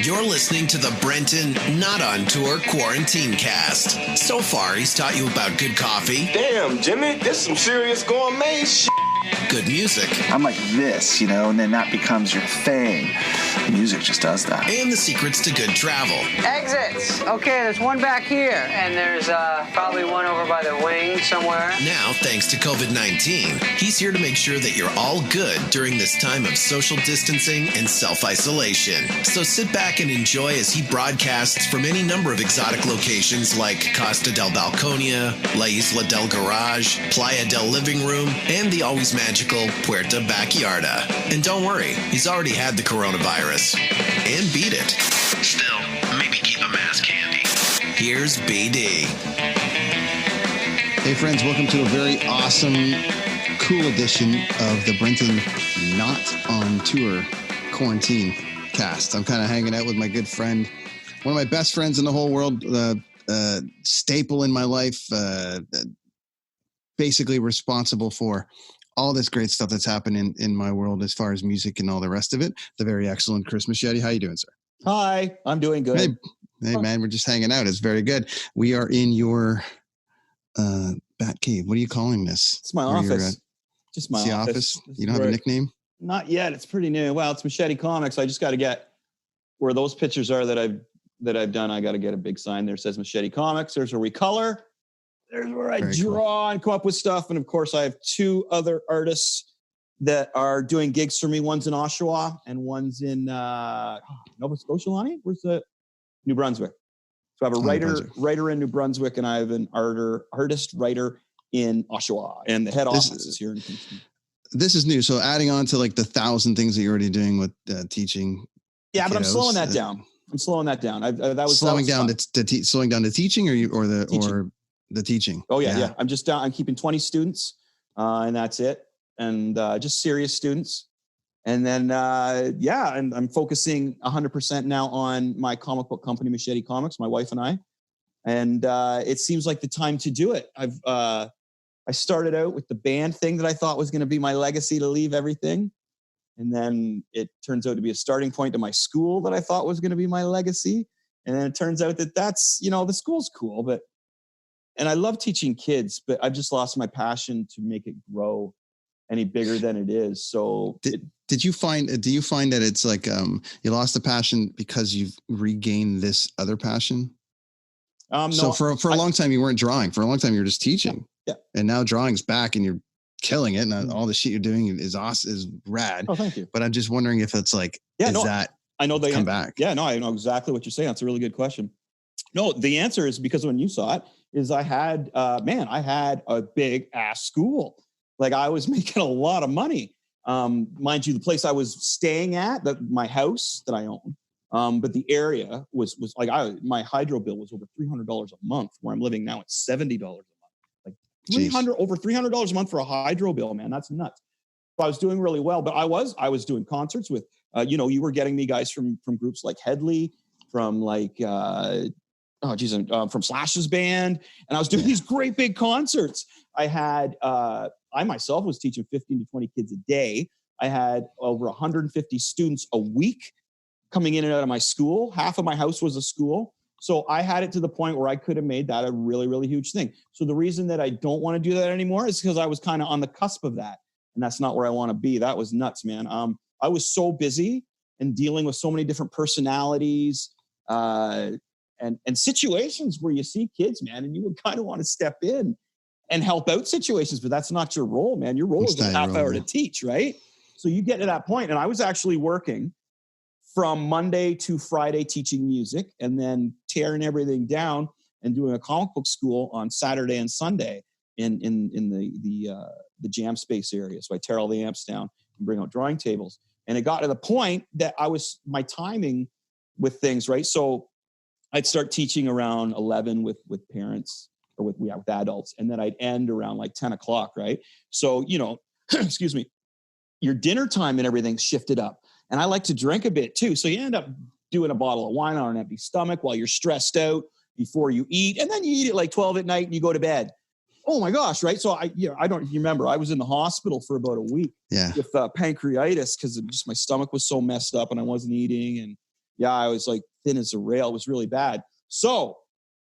You're listening to the Brenton Not On Tour Quarantine Cast. So far, he's taught you about good coffee. Damn, Jimmy, this some serious gourmet shit. Good music. I'm like this, and then that becomes your thing. Music just does that. And the secrets to good travel. Exits. Okay, there's one back here. And there's probably one over by the wing somewhere. Now, thanks to COVID-19, he's here to make sure that you're all good during this time of social distancing and self-isolation. So sit back and enjoy as he broadcasts from any number of exotic locations like Costa del Balconia, La Isla del Garage, Playa del Living Room, and the always magical Puerto Backyarda. And don't worry, he's already had the coronavirus and beat it. Still, maybe keep a mask handy. Here's BD. Hey friends, welcome to a very awesome, cool edition of the Brenton Not On Tour Quarantine Cast. I'm kind of hanging out with my good friend, one of my best friends in the whole world, staple in my life, basically responsible for all this great stuff that's happening in my world as far as music and all the rest of it. The very excellent Chris Machete. How you doing, sir? Hi, I'm doing good. Hey man, we're just hanging out. It's very good. We are in your bat cave. What are you calling this? It's my office. Just my office. You don't have a nickname? Not yet. It's pretty new. Well, it's Machete Comics. I just got to get where those pictures are that I've done. I got to get a big sign there that says Machete Comics. There's where we color. There's where I draw and come up with stuff. And of course, I have two other artists that are doing gigs for me. One's in Oshawa and one's in Nova Scotia, Lonnie? Where's the New Brunswick? So I have a writer in New Brunswick, and I have an artist writer in Oshawa. And the head office is here in Kingston. This is new. So adding on to like the 1,000 things that you're already doing with teaching. Yeah, but I'm slowing that down. Slowing down the teaching or the teaching. Oh yeah. I'm keeping 20 students, and that's it. And just serious students. And then, and I'm focusing 100% now on my comic book company, Machete Comics, my wife and I. And it seems like the time to do it. I started out with the band thing that I thought was going to be my legacy to leave everything. And then it turns out to be a starting point to my school that I thought was going to be my legacy. And then it turns out that that's, the school's cool, and I love teaching kids, but I've just lost my passion to make it grow any bigger than it is. So do you find that it's like, you lost the passion because you've regained this other passion? No, so for a long time you weren't drawing. For a long time you were just teaching. Yeah. And now drawing's back and you're killing it. And all the shit you're doing is awesome, is rad. Oh, thank you. But I'm just wondering if it's like, I know they come back. Yeah, no, I know exactly what you're saying. That's a really good question. No, the answer is because when you saw it is I had a big ass school. Like I was making a lot of money. Mind you, the place I was staying at, my house that I own, but the area was like my hydro bill was over $300 a month. Where I'm living now, it's $70 a month. Like over $300 a month for a hydro bill, man. That's nuts. So I was doing really well, but I was doing concerts with, you were getting me guys from groups like Headley, from like, from Slash's band, and I was doing these great big concerts. I myself was teaching 15 to 20 kids a day. I had over 150 students a week coming in and out of my school. Half of my house was a school. So I had it to the point where I could have made that a really, really huge thing. So the reason that I don't want to do that anymore is because I was kind of on the cusp of that. And that's not where I want to be. That was nuts, man. I was so busy and dealing with so many different personalities and situations where you see kids, man, and you would kind of want to step in and help out situations, but that's not your role, man. Your role is a half hour to teach, right? So you get to that point, and I was actually working from Monday to Friday teaching music and then tearing everything down and doing a comic book school on Saturday and Sunday in the jam space area. So I tear all the amps down and bring out drawing tables. And it got to the point that my timing with things, right? So I'd start teaching around 11 with parents or with adults. And then I'd end around like 10 o'clock, right? So, excuse me, your dinner time and everything shifted up. And I like to drink a bit too. So you end up doing a bottle of wine on an empty stomach while you're stressed out before you eat. And then you eat at like 12 at night and you go to bed. Oh my gosh, right? So I don't remember. I was in the hospital for about a week with pancreatitis because my stomach was so messed up and I wasn't eating. And Yeah, I was like thin as a rail. It was really bad. So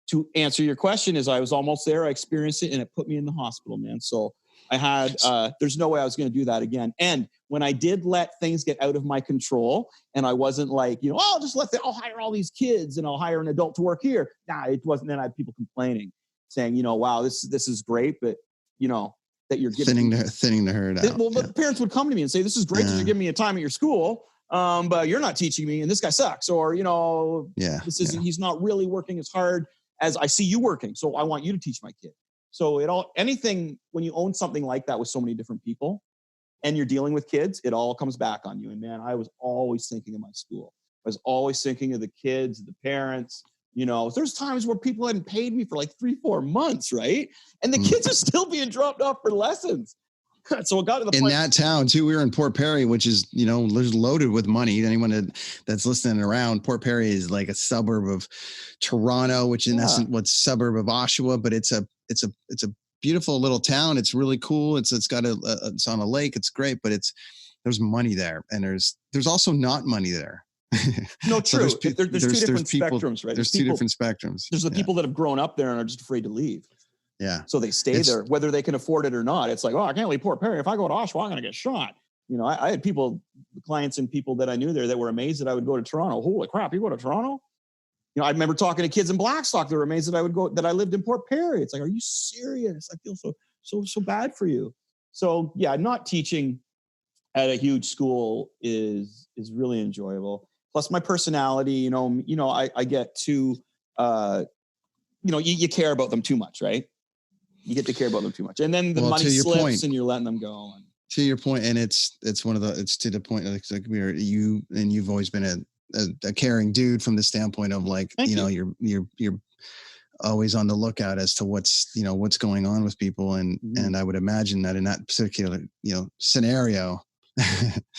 to answer your question is I was almost there. I experienced it and it put me in the hospital, man. So I had, there's no way I was going to do that again. And when I did let things get out of my control and I wasn't like, you know, oh, just I'll hire all these kids and I'll hire an adult to work here. Nah, it wasn't. Then I had people complaining saying, you know, wow, this is great. But you know, that you're giving thinning the herd out. Well, but parents would come to me and say, this is great that you're giving me a time at your school. But you're not teaching me and this guy sucks. Or, you know, he's not really working as hard as I see you working. So I want you to teach my kid. So anything, when you own something like that with so many different people and you're dealing with kids, it all comes back on you. And man, I was always thinking of my school. I was always thinking of the kids, the parents. You know, there's times where people hadn't paid me for like 3-4 months, right? And the kids are still being dropped off for lessons. So it got to the point. In that town too, we were in Port Perry, which is, you know, loaded with money. Anyone that's listening around, Port Perry is like a suburb of Toronto, which in essence, what's suburb of Oshawa, but it's a beautiful little town. It's really cool. It's it's on a lake. It's great, but there's money there, and there's also not money there. No, true. So there's two different spectrums, right? There's two different spectrums. There's the people that have grown up there and are just afraid to leave. Yeah. So they stay there, whether they can afford it or not. It's like, oh, I can't leave Port Perry. If I go to Oshawa, I'm going to get shot. You know, I had clients and people that I knew there that were amazed that I would go to Toronto. Holy crap, you go to Toronto? You know, I remember talking to kids in Blackstock that were amazed that I lived in Port Perry. It's like, are you serious? I feel so bad for you. So yeah, not teaching at a huge school is really enjoyable. Plus my personality, you know, I get too, you know, you care about them too much, right? You get to care about them too much. And then the money slips and you're letting them go. To your point, and it's to the point like you've always been a caring dude from the standpoint of like, you're always on the lookout as to what's going on with people. And I would imagine that in that particular, you know, scenario,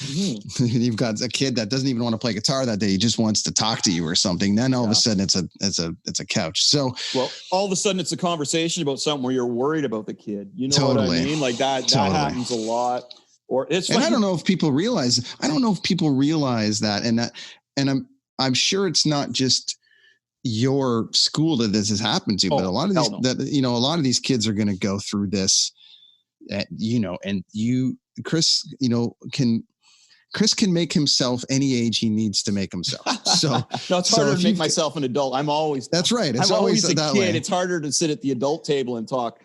you've got a kid that doesn't even want to play guitar that day. He just wants to talk to you or something. Then all of a sudden it's a couch. So, well, all of a sudden it's a conversation about something where you're worried about the kid. You know what I mean? Like that happens a lot. Or it's and I don't know if people realize that. And I'm sure it's not just your school that this has happened to, but a lot of these kids are going to go through this, you know, and Chris can make himself any age he needs to make himself. So no, it's harder to make myself an adult. That's right. I'm always a kid. Way. It's harder to sit at the adult table and talk,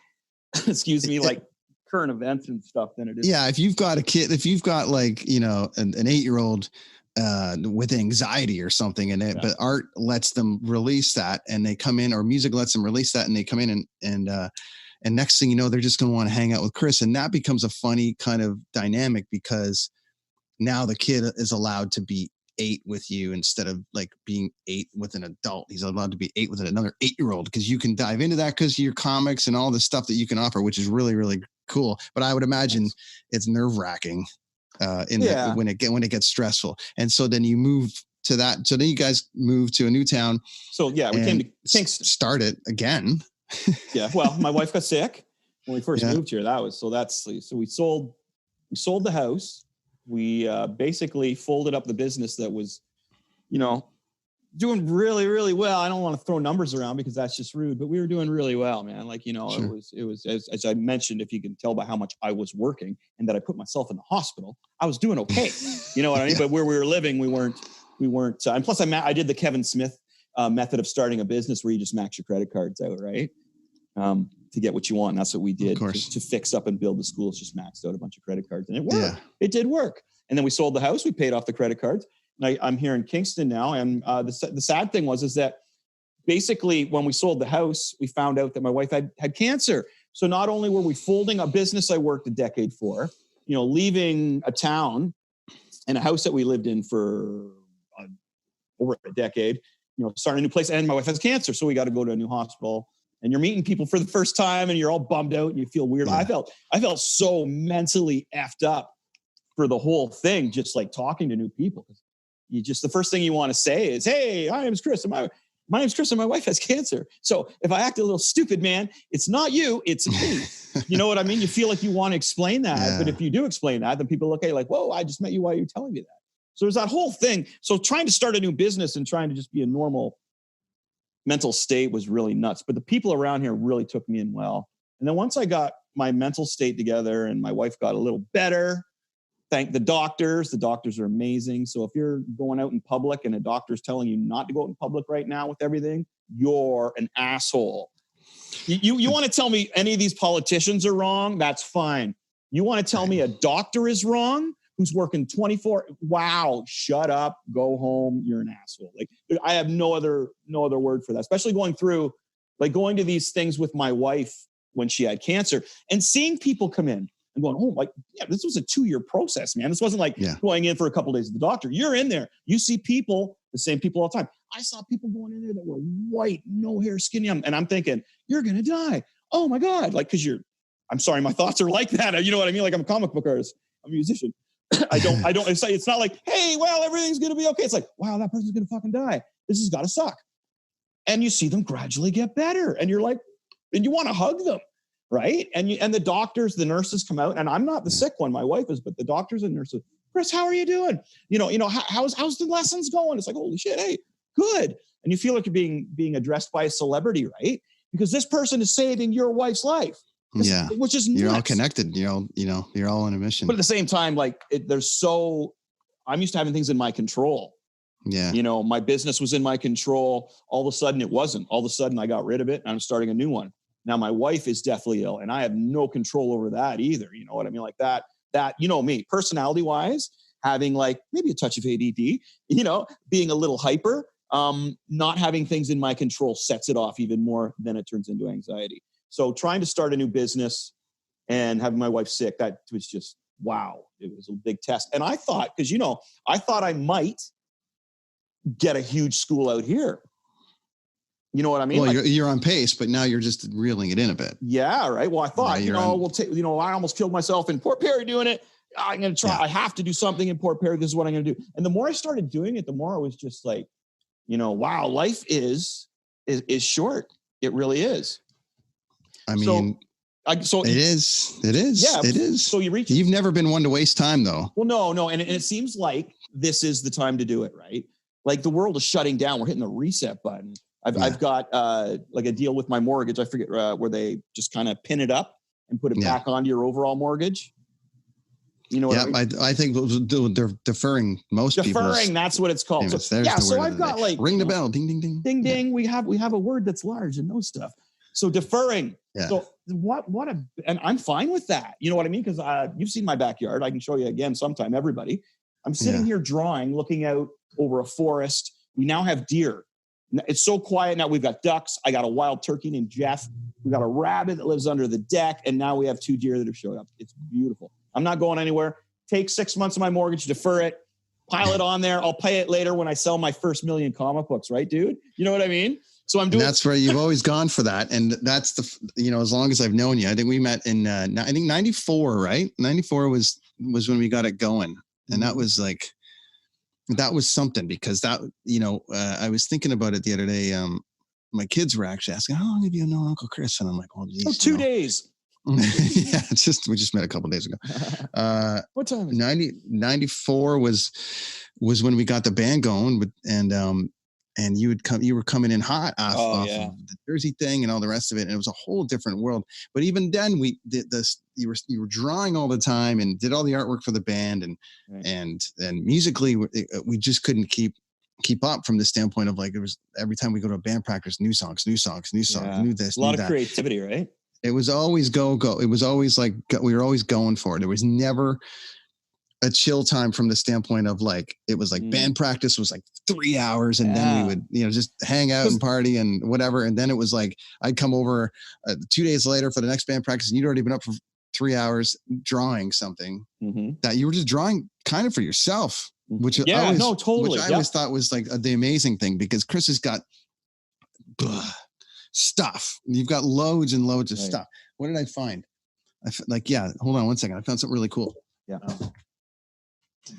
excuse me, like current events and stuff than it is. Yeah. If you've got a kid, if you've got like, you know, an 8-year-old with anxiety or something, but art lets them release that and they come in, or music lets them release that and they come in and next thing you know, they're just going to want to hang out with Chris. And that becomes a funny kind of dynamic because now the kid is allowed to be 8 with you instead of like being 8 with an adult. He's allowed to be 8 with another 8-year-old because you can dive into that because of your comics and all the stuff that you can offer, which is really, really cool. But I would imagine it's nerve-wracking when it gets stressful. And so then you move to that. So then you guys move to a new town. So yeah, we came to Kingston. Start it again. Yeah. Well, my wife got sick when we first moved here. So we sold the house. We basically folded up the business that was, you know, doing really, really well. I don't want to throw numbers around because that's just rude, but we were doing really well, man. Like, you know, sure. It was as I mentioned, if you can tell by how much I was working and that I put myself in the hospital, I was doing okay. You know what I mean? But where we were living, we weren't. And plus I did the Kevin Smith method of starting a business where you just max your credit cards out, right? To get what you want. And that's what we did to fix up and build the schools, just maxed out a bunch of credit cards. And it worked. Yeah. It did work. And then we sold the house. We paid off the credit cards. And I'm here in Kingston now. And the sad thing is that basically when we sold the house, we found out that my wife had cancer. So not only were we folding a business I worked a decade for, you know, leaving a town and a house that we lived in for over a decade, you know, starting a new place, and my wife has cancer. So we got to go to a new hospital. And you're meeting people for the first time and you're all bummed out and you feel weird. Yeah. I felt so mentally effed up for the whole thing, just like talking to new people. The first thing you want to say is, hey, my name's Chris and my name's Chris and my wife has cancer. So if I act a little stupid, man, it's not you, it's me. You know what I mean? You feel like you want to explain that. Yeah. But if you do explain that, then people look at you like, whoa, I just met you. Why are you telling me that? So there's that whole thing. So trying to start a new business and trying to just be a normal mental state was really nuts. But the people around here really took me in well. And then once I got my mental state together and my wife got a little better, thank the doctors. The doctors are amazing. So if you're going out in public and a doctor's telling you not to go out in public right now with everything, you're an asshole. You want to tell me any of these politicians are wrong? That's fine. You want to tell me a doctor is wrong who's working 24? Wow, shut up, go home. You're an asshole. Like, I have no other word for that, especially going to these things with my wife when she had cancer and seeing people come in and going, oh, this was a 2-year process, man. This wasn't like going in for a couple of days at the doctor. You're in there. You see people, the same people all the time. I saw people going in there that were white, no hair, skinny. And I'm thinking, you're going to die. Oh my God. Like, cause I'm sorry, my thoughts are like that. You know what I mean? Like, I'm a comic book artist. I'm a musician. I don't, it's not like, hey, well, everything's going to be okay. It's like, wow, that person's going to fucking die. This has got to suck. And you see them gradually get better. And you're like, and you want to hug them. Right. And the doctors, the nurses come out, and I'm not the sick one. My wife is, but the doctors and nurses, Chris, how are you doing? How's the lessons going? It's like, holy shit. Hey, good. And you feel like you're being addressed by a celebrity, right? Because this person is saving your wife's life. Which is nuts. You're all connected. You're all on a mission. But at the same time, I'm used to having things in my control. Yeah. My business was in my control. All of a sudden it wasn't. All of a sudden I got rid of it and I'm starting a new one. Now my wife is deathly ill and I have no control over that either. You know what I mean? Like that, me, personality wise, having like maybe a touch of ADD, being a little hyper, not having things in my control sets it off even more than it turns into anxiety. So trying to start a new business and having my wife sick, that was just, wow. It was a big test. And I thought, I thought I might get a huge school out here. You know what I mean? Well, you're on pace, but now you're just reeling it in a bit. Yeah, right. Well, I thought, I almost killed myself in Port Perry doing it. I'm going to try. Yeah. I have to do something in Port Perry. This is what I'm going to do. And the more I started doing it, the more I was just like, wow, life is short. It really is. I mean, it is. Yeah, it is. So you've never been one to waste time, though. Well, no. And it seems like this is the time to do it, right? Like the world is shutting down. We're hitting the reset button. I've got like a deal with my mortgage. I forget where they just kind of pin it up and put it back onto your overall mortgage. You know what I mean? I think they're deferring most people. Deferring, that's what it's called. So I've got like ring the bell, ding ding ding. Ding ding. We have a word that's large and no stuff. So deferring. Yeah. So and I'm fine with that. You know what I mean? Because you've seen my backyard. I can show you again sometime, everybody. I'm sitting here drawing, looking out over a forest. We now have deer. It's so quiet now. We've got ducks. I got a wild turkey named Jeff. We got a rabbit that lives under the deck. And now we have 2 deer that have showed up. It's beautiful. I'm not going anywhere. Take 6 months of my mortgage, defer it, pile it on there. I'll pay it later when I sell my first 1 million comic books. Right, dude? You know what I mean? So I'm doing. And that's where you've always gone for that. And that's as long as I've known you, I think we met in, I think 94, right? 94 was when we got it going. And that was like, that was something because that, I was thinking about it the other day. My kids were actually asking, how long have you known Uncle Chris? And I'm like, oh, geez, 2 days. Yeah, we just met a couple of days ago. What time? 94 was when we got the band going, and you were coming in hot off of the Jersey thing and all the rest of it. And it was a whole different world. But even then we did this, you were drawing all the time and did all the artwork for the band and musically we just couldn't keep up from the standpoint of like, it was every time we go to a band practice, new songs, new this, a lot of creativity, right? It was always go. It was always like, we were always going for it. There was never a chill time from the standpoint of like, it was like band practice was like 3 hours and then we would, just hang out and party and whatever. And then it was like, I'd come over 2 days later for the next band practice and you'd already been up for 3 hours drawing something that you were just drawing kind of for yourself, which I always thought was like the amazing thing because Chris has got stuff. You've got loads and loads of stuff. What did I find? Hold on one second. I found something really cool. Yeah.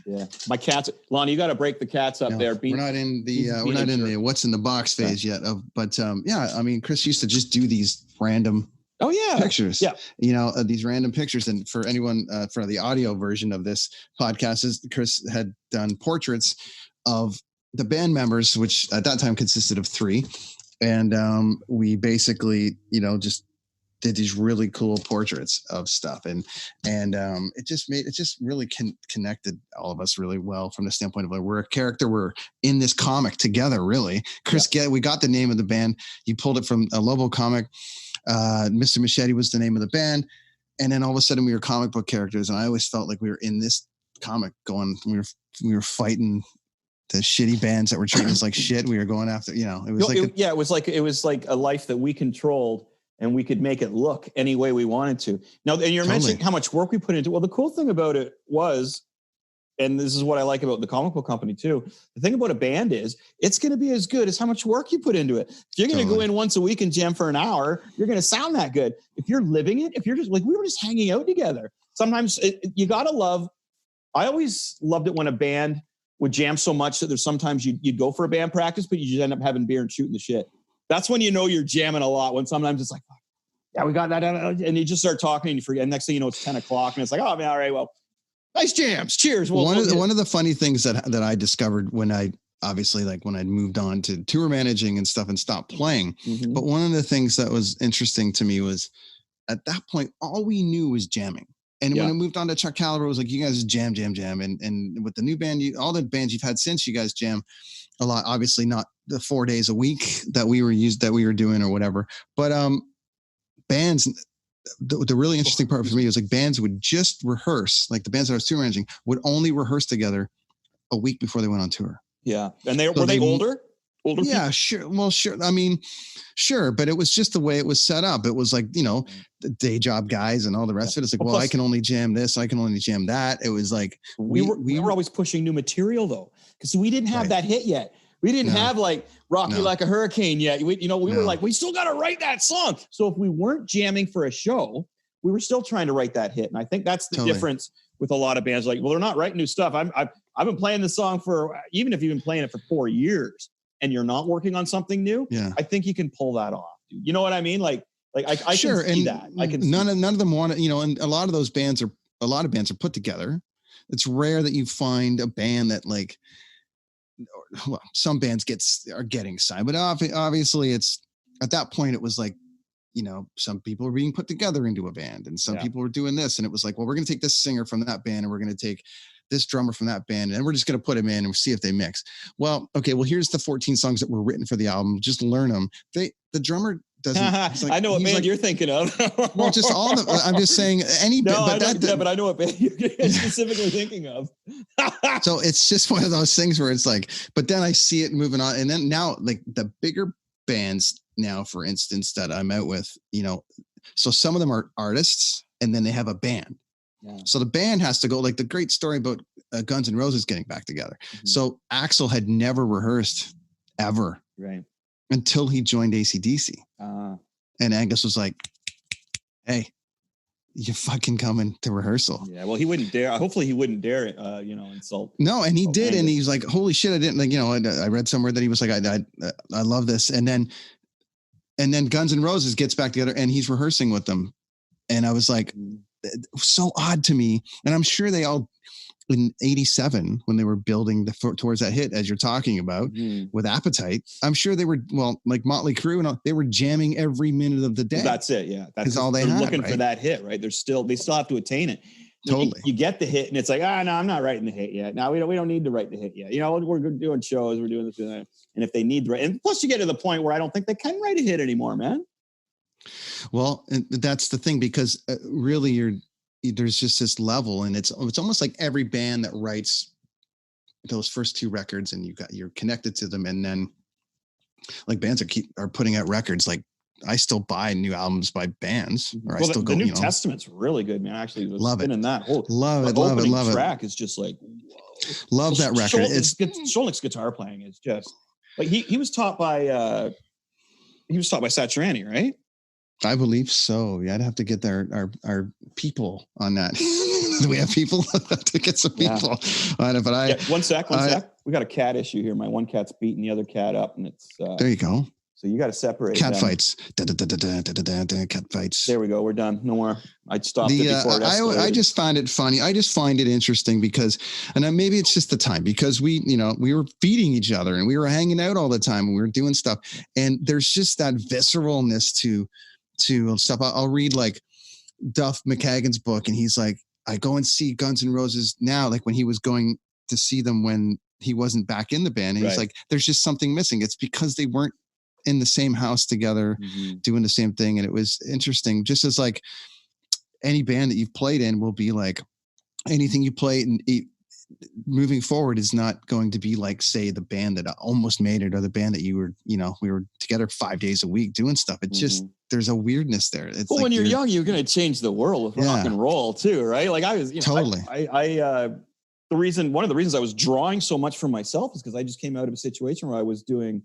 Yeah, my cats. Lonnie, you got to break the cats up there. We're not in the what's in the box phase yet. But I mean, Chris used to just do these random Oh yeah, pictures. Yeah, these random pictures. And for anyone for the audio version of this podcast, is Chris had done portraits of the band members, which at that time consisted of 3, and we basically just did these really cool portraits of stuff, and it just really connected all of us really well from the standpoint of like, we're a character, we're in this comic together, really. Chris, we got the name of the band. You pulled it from a Lobo comic. Mr. Machete was the name of the band, and then all of a sudden we were comic book characters, and I always felt like we were in this comic we were fighting the shitty bands that were treating us like shit. We were going after, it was like a life that we controlled, and we could make it look any way we wanted to. Now, and you're mentioning how much work we put into it. Well, the cool thing about it was, and this is what I like about the comic book company too, the thing about a band is it's going to be as good as how much work you put into it. If you're going to go in once a week and jam for an hour, you're going to sound that good. If you're living it, if you're just like, we were just hanging out together. Sometimes you got to love, I always loved it when a band would jam so much that there's sometimes you'd go for a band practice, but you just end up having beer and shooting the shit. That's when you're jamming a lot, when sometimes it's like, yeah, we got that. And you just start talking and you forget. And next thing you know, it's 10 o'clock and it's like, oh man, all right, well, nice jams. Cheers. One of the funny things that I discovered when I moved on to tour managing and stuff and stopped playing. Mm-hmm. But one of the things that was interesting to me was at that point, all we knew was jamming. And when I moved on to Chuck Caliber, it was like, you guys jam. And with the new band, all the bands you've had since, you guys jam a lot. Obviously not the 4 days a week that we were doing or whatever. But bands, the really interesting part for me was like bands would just rehearse, like the bands that I was tour managing would only rehearse together a week before they went on tour. Yeah. And were they older? Older yeah, people? sure. Well, sure. I mean, sure. But it was just the way it was set up. It was like, the day job guys and all the rest of it. It's like, well, I can only jam this. I can only jam that. It was like, we were always pushing new material though, because we didn't have that hit yet. We didn't have like Rock You Like a Hurricane yet. We were like, we still got to write that song. So if we weren't jamming for a show, we were still trying to write that hit. And I think that's the difference with a lot of bands. Like, well, they're not writing new stuff. I've been playing this song even if you've been playing it for 4 years and you're not working on something new. Yeah. I think you can pull that off. Dude. You know what I mean? Like I sure, can see that. I can. None of them want to, and a lot of bands are put together. It's rare that you find a band that like, well, some bands are getting signed, but obviously it's at that point it was like, some people were being put together into a band and some people were doing this. And it was like, well, we're going to take this singer from that band and we're going to take this drummer from that band and we're just going to put them in and see if they mix. Well, okay, well, here's the 14 songs that were written for the album. Just learn them. The drummer doesn't. Like, I know what band you're thinking of. Well, just all of them. I'm just saying any band. But I know what band you're specifically thinking of. So it's just one of those things where it's like, but then I see it moving on. And then now like the bigger bands now, for instance, that I'm out with, so some of them are artists and then they have a band. Yeah. So the band has to go, like the great story about Guns N' Roses getting back together. Mm-hmm. So Axl had never rehearsed ever. Right. Until he joined AC/DC. And Angus was like, hey, you're fucking coming to rehearsal. Yeah, well, he wouldn't dare. Hopefully he wouldn't dare, insult. No, and he did. Angus. And he's like, holy shit, I didn't, like, I read somewhere that he was like, I love this. And then Guns N' Roses gets back together and he's rehearsing with them. And I was like, so odd to me. And I'm sure they all, in 87, when they were building towards that hit, as you're talking about with Appetite, I'm sure they were, well, like Motley Crue and all, they were jamming every minute of the day. That's it. Yeah. That's all they had. Looking for that hit, right? They still have to attain it. Totally. You get the hit and it's like, no, I'm not writing the hit yet. No, we don't need to write the hit yet. We're doing shows, we're doing this and that. And if they need to, and plus you get to the point where I don't think they can write a hit anymore, man. Well, and that's the thing, because really there's just this level, and it's almost like every band that writes those first 2 records and you're connected to them. And then like bands are putting out records. Like I still buy new albums by bands, or I still go, the New Testament's really good, man. Actually, love it. That love it. Track is just like, whoa. Love that record. Sholnick's guitar playing is just like, he was taught by Satriani, right? I believe so. Yeah, I'd have to get our people on that. Do we have people to get some people on it? But one sec. We got a cat issue here. My one cat's beating the other cat up, and it's there you go. So you got to separate cat them. fights. Cat fights. There we go. We're done. No more. I'd stopped it before it escalated. I just find it funny. I just find it interesting because, and maybe it's just the time, because we were feeding each other and we were hanging out all the time and we were doing stuff. And there's just that visceralness to stuff. I'll read like Duff McKagan's book, and he's like, I go and see Guns N' Roses now, like when he was going to see them when he wasn't back in the band. And he's like, there's just something missing. It's because they weren't in the same house together, doing the same thing. And it was interesting, just as like any band that you've played in will be like, anything you play and moving forward is not going to be like, say, the band that almost made it, or the band that you were, we were together 5 days a week doing stuff. It's just, there's a weirdness there. It's well, like when you're young, you're going to change the world with rock and roll too, right? Like I was, totally. One of the reasons I was drawing so much from myself is because I just came out of a situation where I was doing,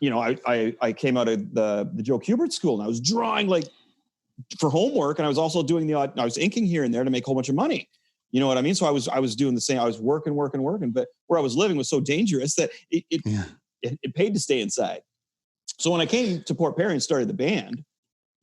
I came out of the Joe Kubert School, and I was drawing like for homework, and I was also doing I was inking here and there to make a whole bunch of money. You know what I mean? So I was doing the same. I was working, but where I was living was so dangerous that it paid to stay inside. So when I came to Port Perry and started the band,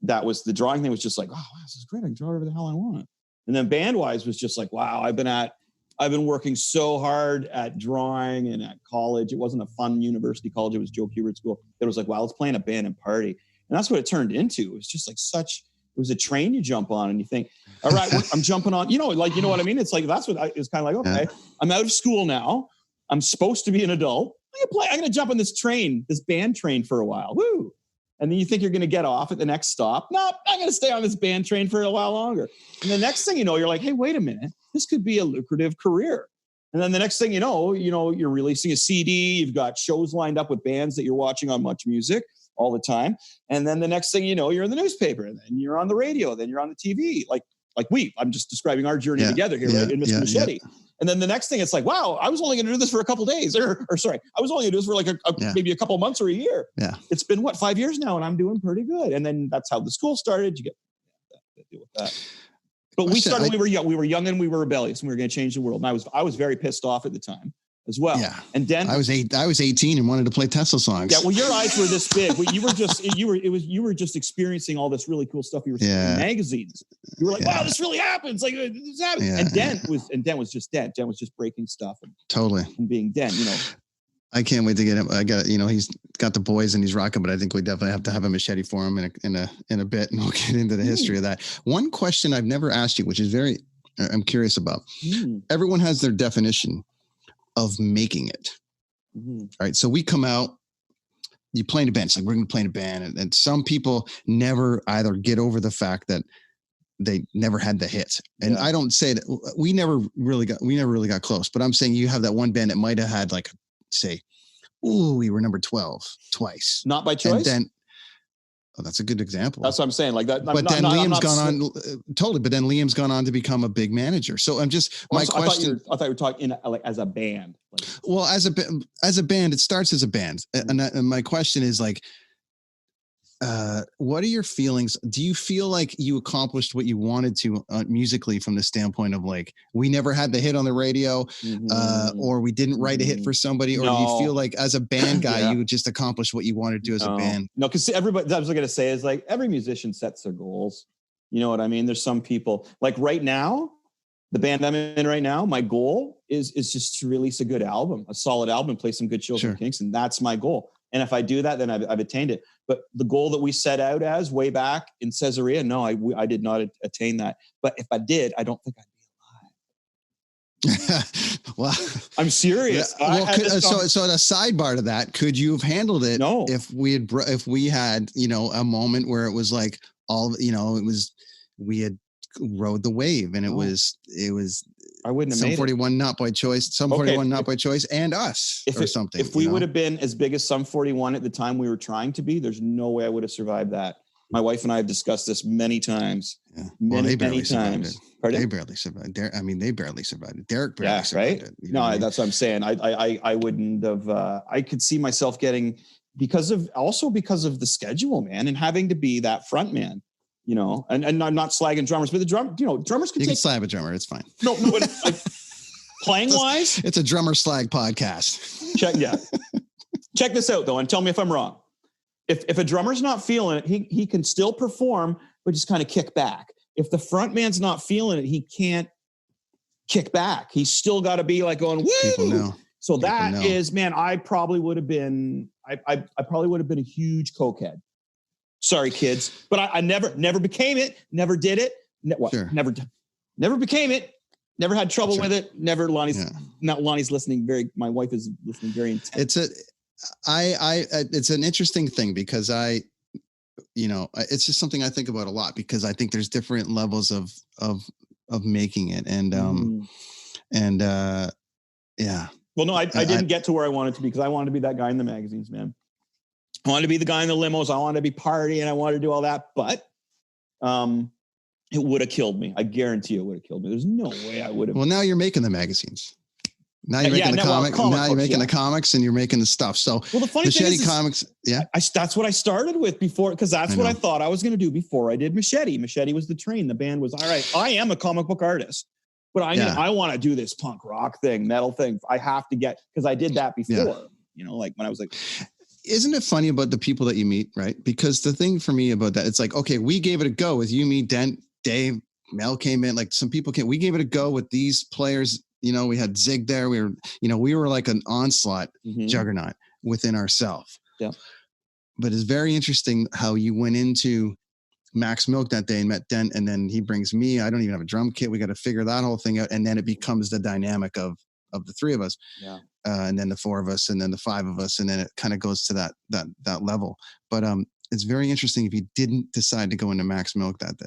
that was the drawing thing was just like, oh, wow, this is great. I can draw whatever the hell I want. And then band wise was just like, wow, I've been working so hard at drawing and at college. It wasn't a fun university college. It was Joe Kubert School. It was like, wow, let's play in a band and party. And that's what it turned into. It was just like it was a train you jump on and you think, all right, I'm jumping on, you know what I mean? It's like, that's what it's kind of like, okay, I'm out of school now. I'm supposed to be an adult. I'm going to jump on this train, this band train for a while. Woo. And then you think you're going to get off at the next stop. No, I'm going to stay on this band train for a while longer. And the next thing you know, you're like, hey, wait a minute. This could be a lucrative career. And then the next thing you know, you're releasing a CD. You've got shows lined up with bands that you're watching on Much Music all the time. And then the next thing you know, you're in the newspaper, and then you're on the radio, then you're on the TV. I'm just describing our journey together here, right? In Mr. Machete. Yeah. And then the next thing, it's like, wow, I was only going to do this for a couple of days, I was only going to do this for like maybe a couple months or a year. Yeah. It's been 5 years now, and I'm doing pretty good. And then that's how the school started. You get to deal with that. But we were young. We were young and we were rebellious, and we were going to change the world. And I was very pissed off at the time as well. Yeah. And then I was 18 and wanted to play Tesla songs. Yeah. Well, your eyes were this big. You were just experiencing all this really cool stuff. You were seeing in magazines. You were like, wow, this really happens. Like this happens. Yeah. And Dent was just Dent. Dent was just breaking stuff and being Dent, I can't wait to get him. I got, he's got the boys and he's rocking, but I think we definitely have to have a Machete for him in a bit, and we'll get into the history of that. One question I've never asked you, which is I'm curious about. Everyone has their definition of making it. All right. So we come out, you play in a band. It's like, we're going to play in a band. And some people never either get over the fact that they never had the hit. And I don't say that we never really got close, but I'm saying you have that one band that might've had like, say, we were number 12 twice. Not by choice. And then, that's a good example. That's what I'm saying. Like that. But then Liam's gone on totally. But then Liam's gone on to become a big manager. So I'm just my question. I thought you were talking as a band. Well, as a band, it starts as a band, and my question is like, what are your feelings? Do you feel like you accomplished what you wanted to musically from the standpoint of like, we never had the hit on the radio, or we didn't write a hit for somebody, or do you feel like as a band guy, you just accomplished what you wanted to do as a band? No, because everybody, that's what I'm going to say is like every musician sets their goals. You know what I mean? There's some people like right now, the band I'm in right now, my goal is just to release a good album, a solid album, play some good shows in Kingston. That's my goal. And if I do that, then I've attained it. But the goal that we set out as way back in Caesarea, no, I did not attain that. But if I did, I don't think I'd be alive. Well, I'm serious. Yeah, so at a sidebar to that, could you have handled it? No. If we had, a moment where it was like we had rode the wave and it was I wouldn't have made 41 it. Not by choice, some 41 not by choice, and us something. If we would have been as big as some 41 at the time we were trying to be, there's no way I would have survived that. My wife and I have discussed this many times. Yeah. Many times. Pardon? They barely survived. They barely survived it. Derek barely survived it. No, that's what I'm saying. I wouldn't have. I could see myself getting because of the schedule, man, and having to be that front man. And I'm not slagging drummers, but drummers can slag a drummer. It's fine. No, like playing wise, it's a drummer slag podcast. Check this out though, and tell me if I'm wrong. if a drummer's not feeling it, he can still perform, but just kind of kick back. If the front man's not feeling it, he can't kick back. He's still got to be like going, woo! People know. So that is, man, I probably would have been a huge cokehead. Sorry, kids, but I never became it. Never did it. Sure. Never became it. Never had trouble with it. Never. Lonnie's listening. My wife is listening very intently. It's an interesting thing because it's just something I think about a lot because I think there's different levels of making it. Yeah. Well, no, I didn't get to where I wanted to be because I wanted to be that guy in the magazines, man. I wanted to be the guy in the limos. I wanted to be partying. I wanted to do all that, but it would have killed me. I guarantee it would have killed me. There's no way I would have. Well, now you're making the magazines. Now you're making the comics. Now you're making the comics and you're making the stuff. So the funny thing is Comics, that's what I started with before because that's what I thought I was going to do before I did Machete. Machete was the train. The band was all right. I am a comic book artist, but I want to do this punk rock thing, metal thing. I have to get because I did that before. Like when I was like. Isn't it funny about the people that you meet, right? Because the thing for me about that, it's like, okay, we gave it a go with you, me, Dent, Dave, Mel came in, like some people came, we gave it a go with these players. We had Zig there. We were like an onslaught juggernaut within ourselves. Yeah. But it's very interesting how you went into Max Milk that day and met Dent, and then he brings me. I don't even have a drum kit. We got to figure that whole thing out. And then it becomes the dynamic of the three of us. Yeah. And then the four of us, and then the five of us, and then it kind of goes to that level. But it's very interesting if you didn't decide to go into Max Milk that day.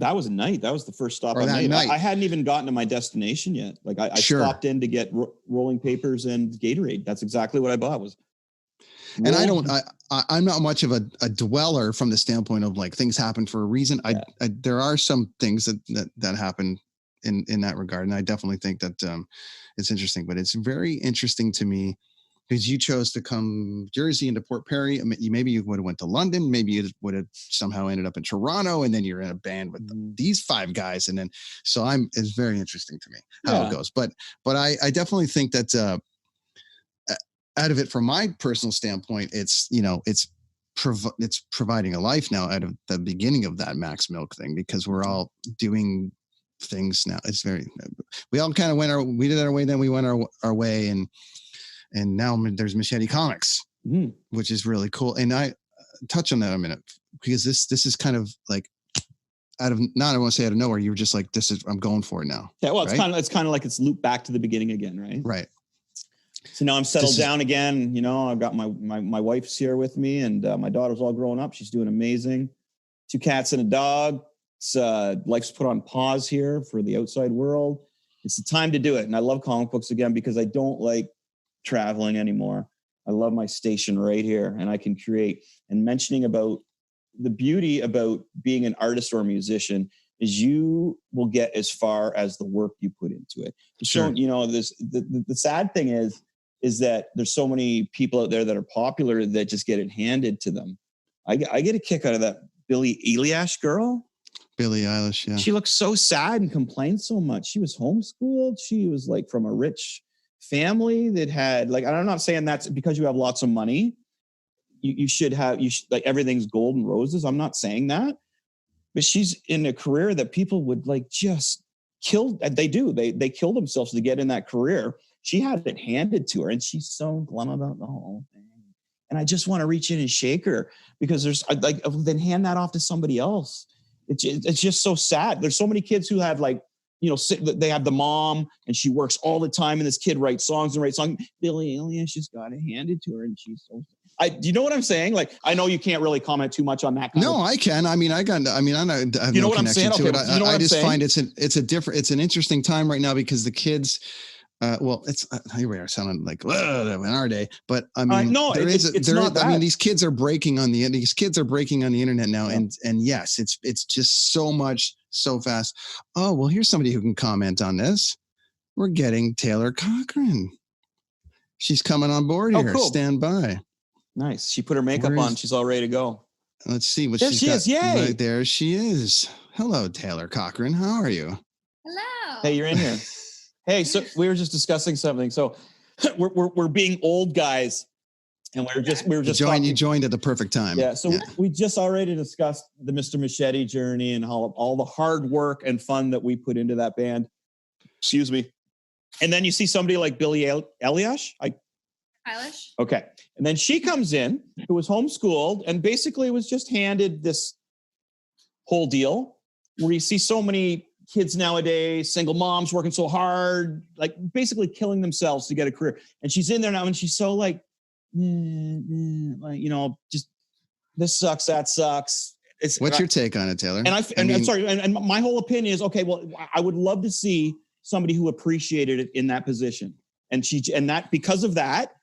That was a night. That was the first stop I made. I hadn't even gotten to my destination yet. Like I stopped in to get rolling papers and Gatorade. That's exactly what I bought. And I'm not much of a dweller from the standpoint of like things happen for a reason. There are some things that happen in that regard, and I definitely think that it's interesting. But it's very interesting to me because you chose to come Jersey into Port Perry. Maybe you would have went to London. Maybe you would have somehow ended up in Toronto, and then you're in a band with these five guys. And then, it's very interesting to me how it goes. But I definitely think that out of it, from my personal standpoint, it's providing a life now out of the beginning of that Max Milk thing, because we're all doing things now. We all kind of we did our way, then we went our way, and now there's Machete Comics, which is really cool. And I touch on that in a minute because this is kind of like I don't want to say out of nowhere. You were just like, I'm going for it now. Yeah. Well, it's kind of like it's looped back to the beginning again. Right. Right. So now I'm settled down again. I've got my wife's here with me, and my daughter's all grown up. She's doing amazing. 2 cats and a dog. Life's put on pause here for the outside world. It's the time to do it. And I love comic books again because I don't like traveling anymore. I love my station right here, and I can create. And mentioning about the beauty about being an artist or a musician is you will get as far as the work you put into it. Sure. So, the sad thing is that there's so many people out there that are popular that just get it handed to them. I get a kick out of that Billie Eilish girl. Billie Eilish, yeah. She looks so sad and complained so much. She was homeschooled. She was like from a rich family that had like, and I'm not saying that's because you have lots of money. You should like everything's gold and roses. I'm not saying that, but she's in a career that people would like just kill. They do. They kill themselves to get in that career. She had it handed to her, and she's so glum about the whole thing. And I just want to reach in and shake her because there's like, then hand that off to somebody else. It's just so sad. There's so many kids who have like, they have the mom and she works all the time, and this kid writes songs. Billie Eilish just got it handed to her, and she's so. Do you know what I'm saying? Like, I know you can't really comment too much on that. I can. I have you know what I'm saying? To it. I just saying? find it's an interesting time right now because the kids. It's here we are sounding like in our day, but I mean, these kids are breaking on the internet now, and yes, it's just so much so fast. Oh well, here's somebody who can comment on this. We're getting Taylor Cochran. She's coming on board here. Cool. Stand by. Nice. She put her makeup on. She's all ready to go. Let's see what there she is. Yay! Right there she is. Hello, Taylor Cochran. How are you? Hello. Hey, you're in here. Hey, so we were just discussing something. So we're being old guys, And we were just you joined at the perfect time. Yeah. So we just already discussed the Mr. Machete journey and how all the hard work and fun that we put into that band. Excuse me. And then you see somebody like Billie Eilish. Eilish. Okay. And then she comes in, who was homeschooled and basically was just handed this whole deal where you see so many kids nowadays, single moms working so hard, like basically killing themselves to get a career. And she's in there now and she's so like, just this sucks, that sucks. What's your take on it, Taylor? And I'm sorry. And my whole opinion is, okay, well, I would love to see somebody who appreciated it in that position. And because of that,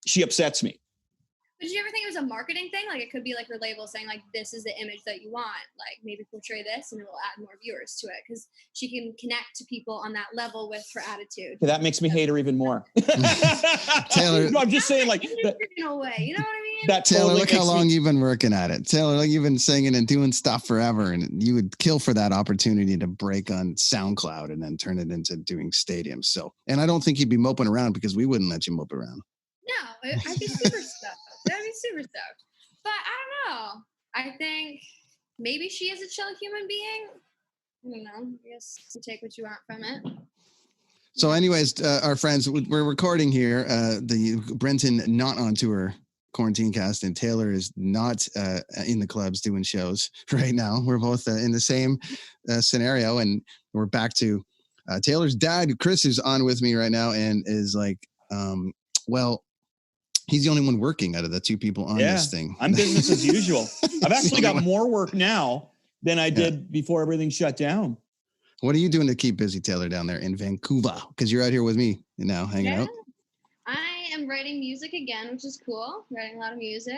she upsets me. But did you ever think it was a marketing thing? Like it could be like her label saying like, this is the image that you want. Like maybe portray this and it will add more viewers to it because she can connect to people on that level with her attitude. Okay, that makes me hate her even more. Taylor, no, I'm just saying like that, in a way, you know what I mean? That Taylor, totally look how long you've been working at it. Taylor, like you've been singing and doing stuff forever, and you would kill for that opportunity to break on SoundCloud and then turn it into doing stadiums. So, and I don't think you'd be moping around because we wouldn't let you mope around. No, I'd be super stoked. I'd be super stoked. But I don't know. I think maybe she is a chill human being. I don't know. I guess you take what you want from it. So anyways, our friends, we're recording here the Brenton Not on Tour quarantine cast, and Taylor is not in the clubs doing shows right now. We're both in the same scenario, and we're back to Taylor's dad, Chris, is on with me right now and is like, well, he's the only one working out of the two people on this thing. I'm business as usual. I've actually got more work now than I did before everything shut down. What are you doing to keep busy, Taylor, down there in Vancouver? Because you're out here with me now, hanging out. I am writing music again, which is cool. Writing a lot of music.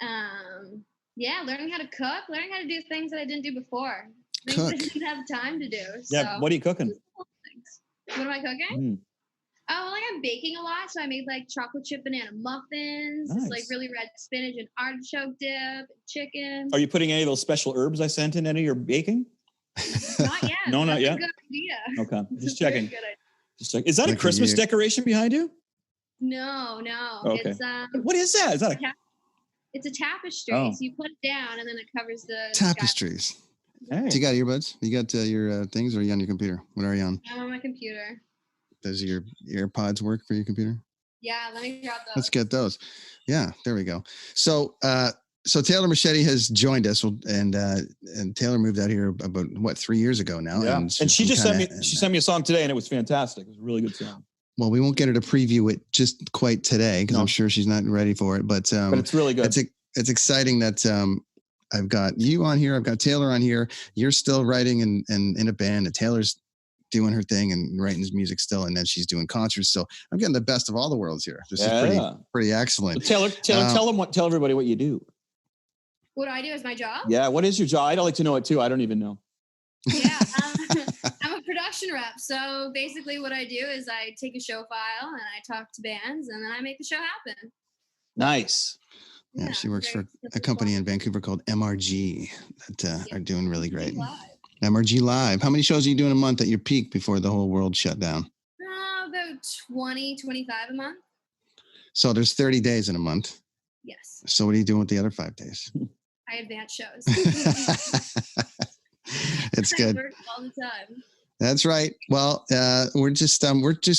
Learning how to cook, learning how to do things that I didn't do before. Things I didn't have time to do. Yeah, what are you cooking? What am I cooking? I'm baking a lot, so I made like chocolate chip banana muffins, like really red spinach and artichoke dip, and chicken. Are you putting any of those special herbs I sent in any of your baking? Not yet. No, not yet. Good idea. Okay, just checking. Just check. Is that a Christmas decoration behind you? No. Okay. It's, what is that? Is that it's a tapestry. So you put it down, and then it covers the tapestries. Hey. Do you got earbuds? You got your things, or are you on your computer? What are you on? I'm on my computer. Does your AirPods work for your computer? Yeah, let me grab those. Let's get those. Yeah, there we go. So Taylor Machete has joined us, and Taylor moved out here about 3 years ago now. Yeah. And she just sent me a song today, and it was fantastic. It was a really good song. Well, we won't get her to preview it just quite today because I'm sure she's not ready for it. But it's really good. It's exciting that I've got you on here. I've got Taylor on here. You're still writing and in a band, and Taylor's doing her thing and writing his music still, and then she's doing concerts. So I'm getting the best of all the worlds here. This is pretty excellent. Taylor, tell everybody what you do. What do I do as my job? Yeah, what is your job? I'd like to know it too. I don't even know. Yeah, I'm a production rep. So basically what I do is I take a show file and I talk to bands and then I make the show happen. Nice. Yeah, she works for a company in Vancouver called MRG that are doing really great. MRG Live. How many shows are you doing a month at your peak before the whole world shut down? About 20, 25 a month. So there's 30 days in a month. Yes. So what are you doing with the other 5 days? I advance shows. It's good. I work all the time. That's right. Well, we're just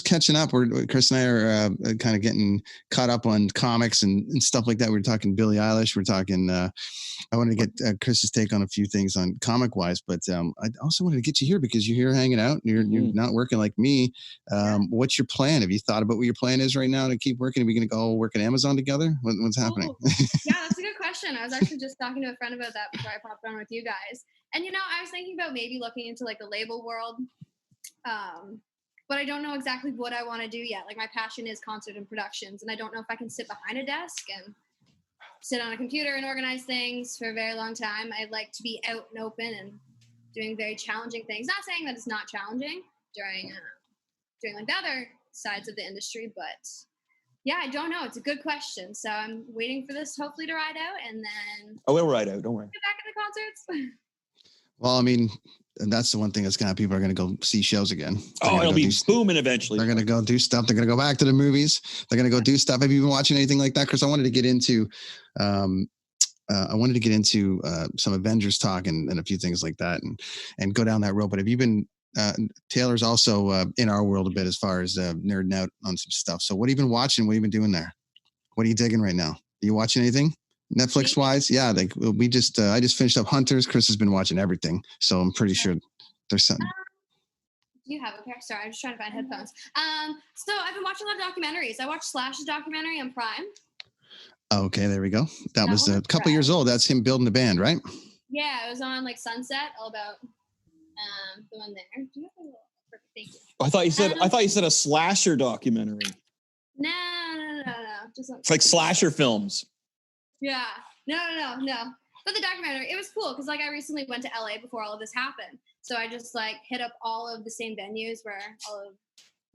catching up. Chris and I are kind of getting caught up on comics and stuff like that. We're talking Billie Eilish. We're talking. I wanted to get Chris's take on a few things on comic wise, but I also wanted to get you here because you're here hanging out. You're not working like me. What's your plan? Have you thought about what your plan is right now to keep working? Are we going to go work at Amazon together? What's happening? Yeah, that's a good question. I was actually just talking to a friend about that before I popped on with you guys. And, I was thinking about maybe looking into like the label world. But I don't know exactly what I want to do yet. Like my passion is concert and productions, and I don't know if I can sit behind a desk and sit on a computer and organize things for a very long time. I'd like to be out and open and doing very challenging things. Not saying that it's not challenging during like the other sides of the industry, but yeah, I don't know. It's a good question. So I'm waiting for this hopefully to ride out, and then we'll ride out. Don't worry. Get back in the concerts. Well, I mean, And that's the one thing that's people are going to go see shows again. It'll be booming eventually. They're going to go do stuff. They're going to go back to the movies. They're going to go do stuff. Have you been watching anything like that, Chris? I wanted to get into some Avengers talk and a few things like that and go down that road. But have you been, Taylor's also in our world a bit as far as nerding out on some stuff. So what have you been watching? What have you been doing there? What are you digging right now? Are you watching anything Netflix wise? Yeah. I just finished up Hunters. Chris has been watching everything. So I'm pretty sure there's something. You have a pair? Sorry, I'm just trying to find headphones. So I've been watching a lot of documentaries. I watched Slash's documentary on Prime. Okay, there we go. That was a couple years old. That's him building the band, right? Yeah, it was on like Sunset, all about the one there. Do you have a little perfect? Thank you. I thought you said a slasher documentary. No. Just it's like slasher films. Yeah. No. But the documentary, it was cool because like I recently went to LA before all of this happened. So I just like hit up all of the same venues where all of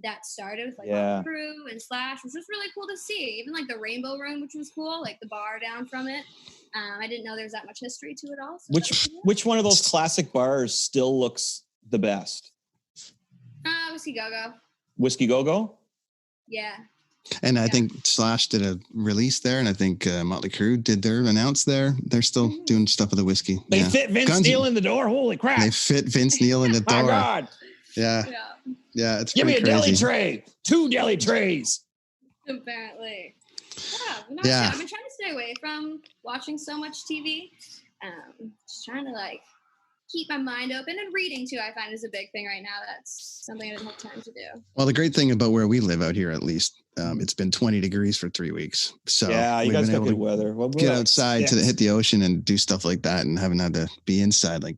that started with like Crew and Slash, which was really cool to see. Even like the Rainbow Room, which was cool, like the bar down from it. I didn't know there was that much history to it all. So which one of those classic bars still looks the best? Whiskey Go-Go. Whiskey Go-Go? Yeah. And I think Slash did a release there, and I think Motley Crue did their announce there. They're still doing stuff with the whiskey. They fit Vince Neil in the door. Holy crap! They fit Vince Neil in the door. My God. Yeah. It's give me a crazy. deli tray. 2 deli trays. Apparently. Yeah. I've been trying to stay away from watching so much TV. Just trying to like keep my mind open, and reading too. I find is a big thing right now. That's something I didn't have time to do. Well, the great thing about where we live out here, at least, it's been 20 degrees for 3 weeks. So yeah, you guys got good weather. Get outside to hit the ocean and do stuff like that, and haven't had to be inside like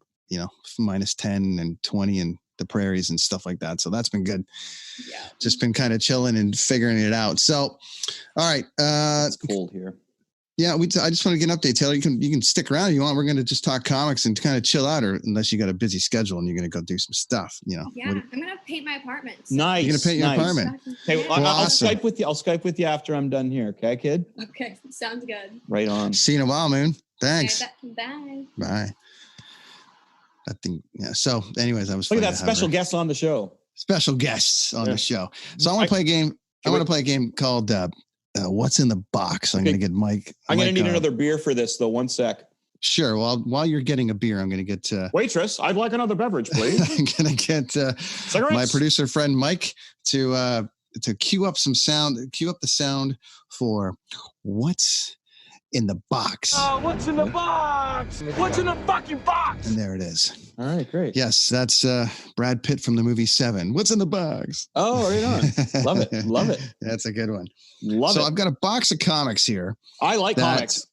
minus 10 and 20 and the prairies and stuff like that. So that's been good. Yeah. Just been kind of chilling and figuring it out. So, all right. It's cold here. Yeah, I just want to get an update, Taylor. You can stick around if you want. We're going to just talk comics and kind of chill out, or unless you got a busy schedule and you're going to go do some stuff. Yeah, I'm going to paint my apartment. So. Nice. You're going to paint your apartment. Okay, well, I'll Skype with you. I'll Skype with you after I'm done here. Okay, kid? Okay, sounds good. Right on. See you in a while, Moon. Thanks. Okay, bye. Bye. I think, yeah. So anyways, I was look at that special guest on the show. Special guests on the show. So I want to play a game. I want to play a game called What's in the Box. I'm going to get Mike. I'm going to need another beer for this though. One sec. Sure. Well, while you're getting a beer, I'm going to get waitress. I'd like another beverage, please. I'm going to get my producer friend Mike to cue up some sound. Cue up the sound for What's in the Box. Oh, what's in the box? What's in the fucking box? And there it is. All right, great. Yes, that's Brad Pitt from the movie Seven. What's in the box? Oh, right on. Love it. Love it. That's a good one. Love it. So I've got a box of comics here. I like comics.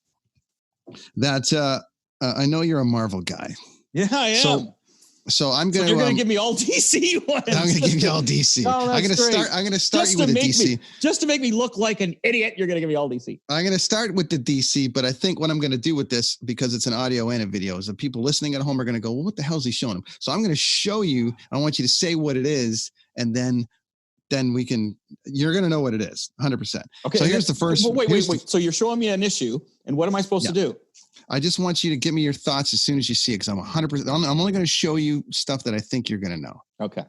That I know you're a Marvel guy. Yeah, I am. So I'm gonna. You're gonna give me all DC ones. I'm gonna give you all DC. Oh, I'm gonna start you with the DC. Just to make me look like an idiot, you're gonna give me all DC. I'm gonna start with the DC, but I think what I'm gonna do with this, because it's an audio and a video, is that people listening at home are gonna go, "Well, what the hell is he showing them?" So I'm gonna show you. I want you to say what it is, and then we can. You're gonna know what it is, 100%. Okay. So here's the first. Wait. So you're showing me an issue, and what am I supposed to do? I just want you to give me your thoughts as soon as you see it, because I'm 100%. I'm only going to show you stuff that I think you're going to know. Okay.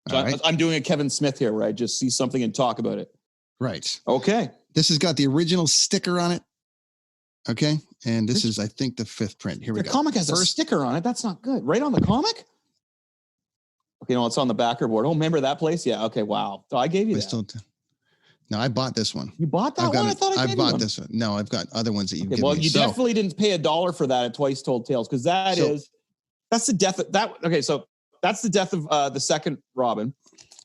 So I'm doing a Kevin Smith here, where I just see something and talk about it. Right. Okay. This has got the original sticker on it. Okay. And this is, I think, the 5th print. Here we go. The comic has a sticker on it. That's not good. Right on the comic? Okay, no, it's on the backer board. Oh, remember that place? Yeah. Okay. Wow. So I gave you that. No, I bought this one. You bought that one? I thought I bought this one. No, I've got other ones that you've given me. Well, you definitely didn't pay $1 for that at Twice Told Tales, because that's the death of that. Okay, so that's the death of the second Robin.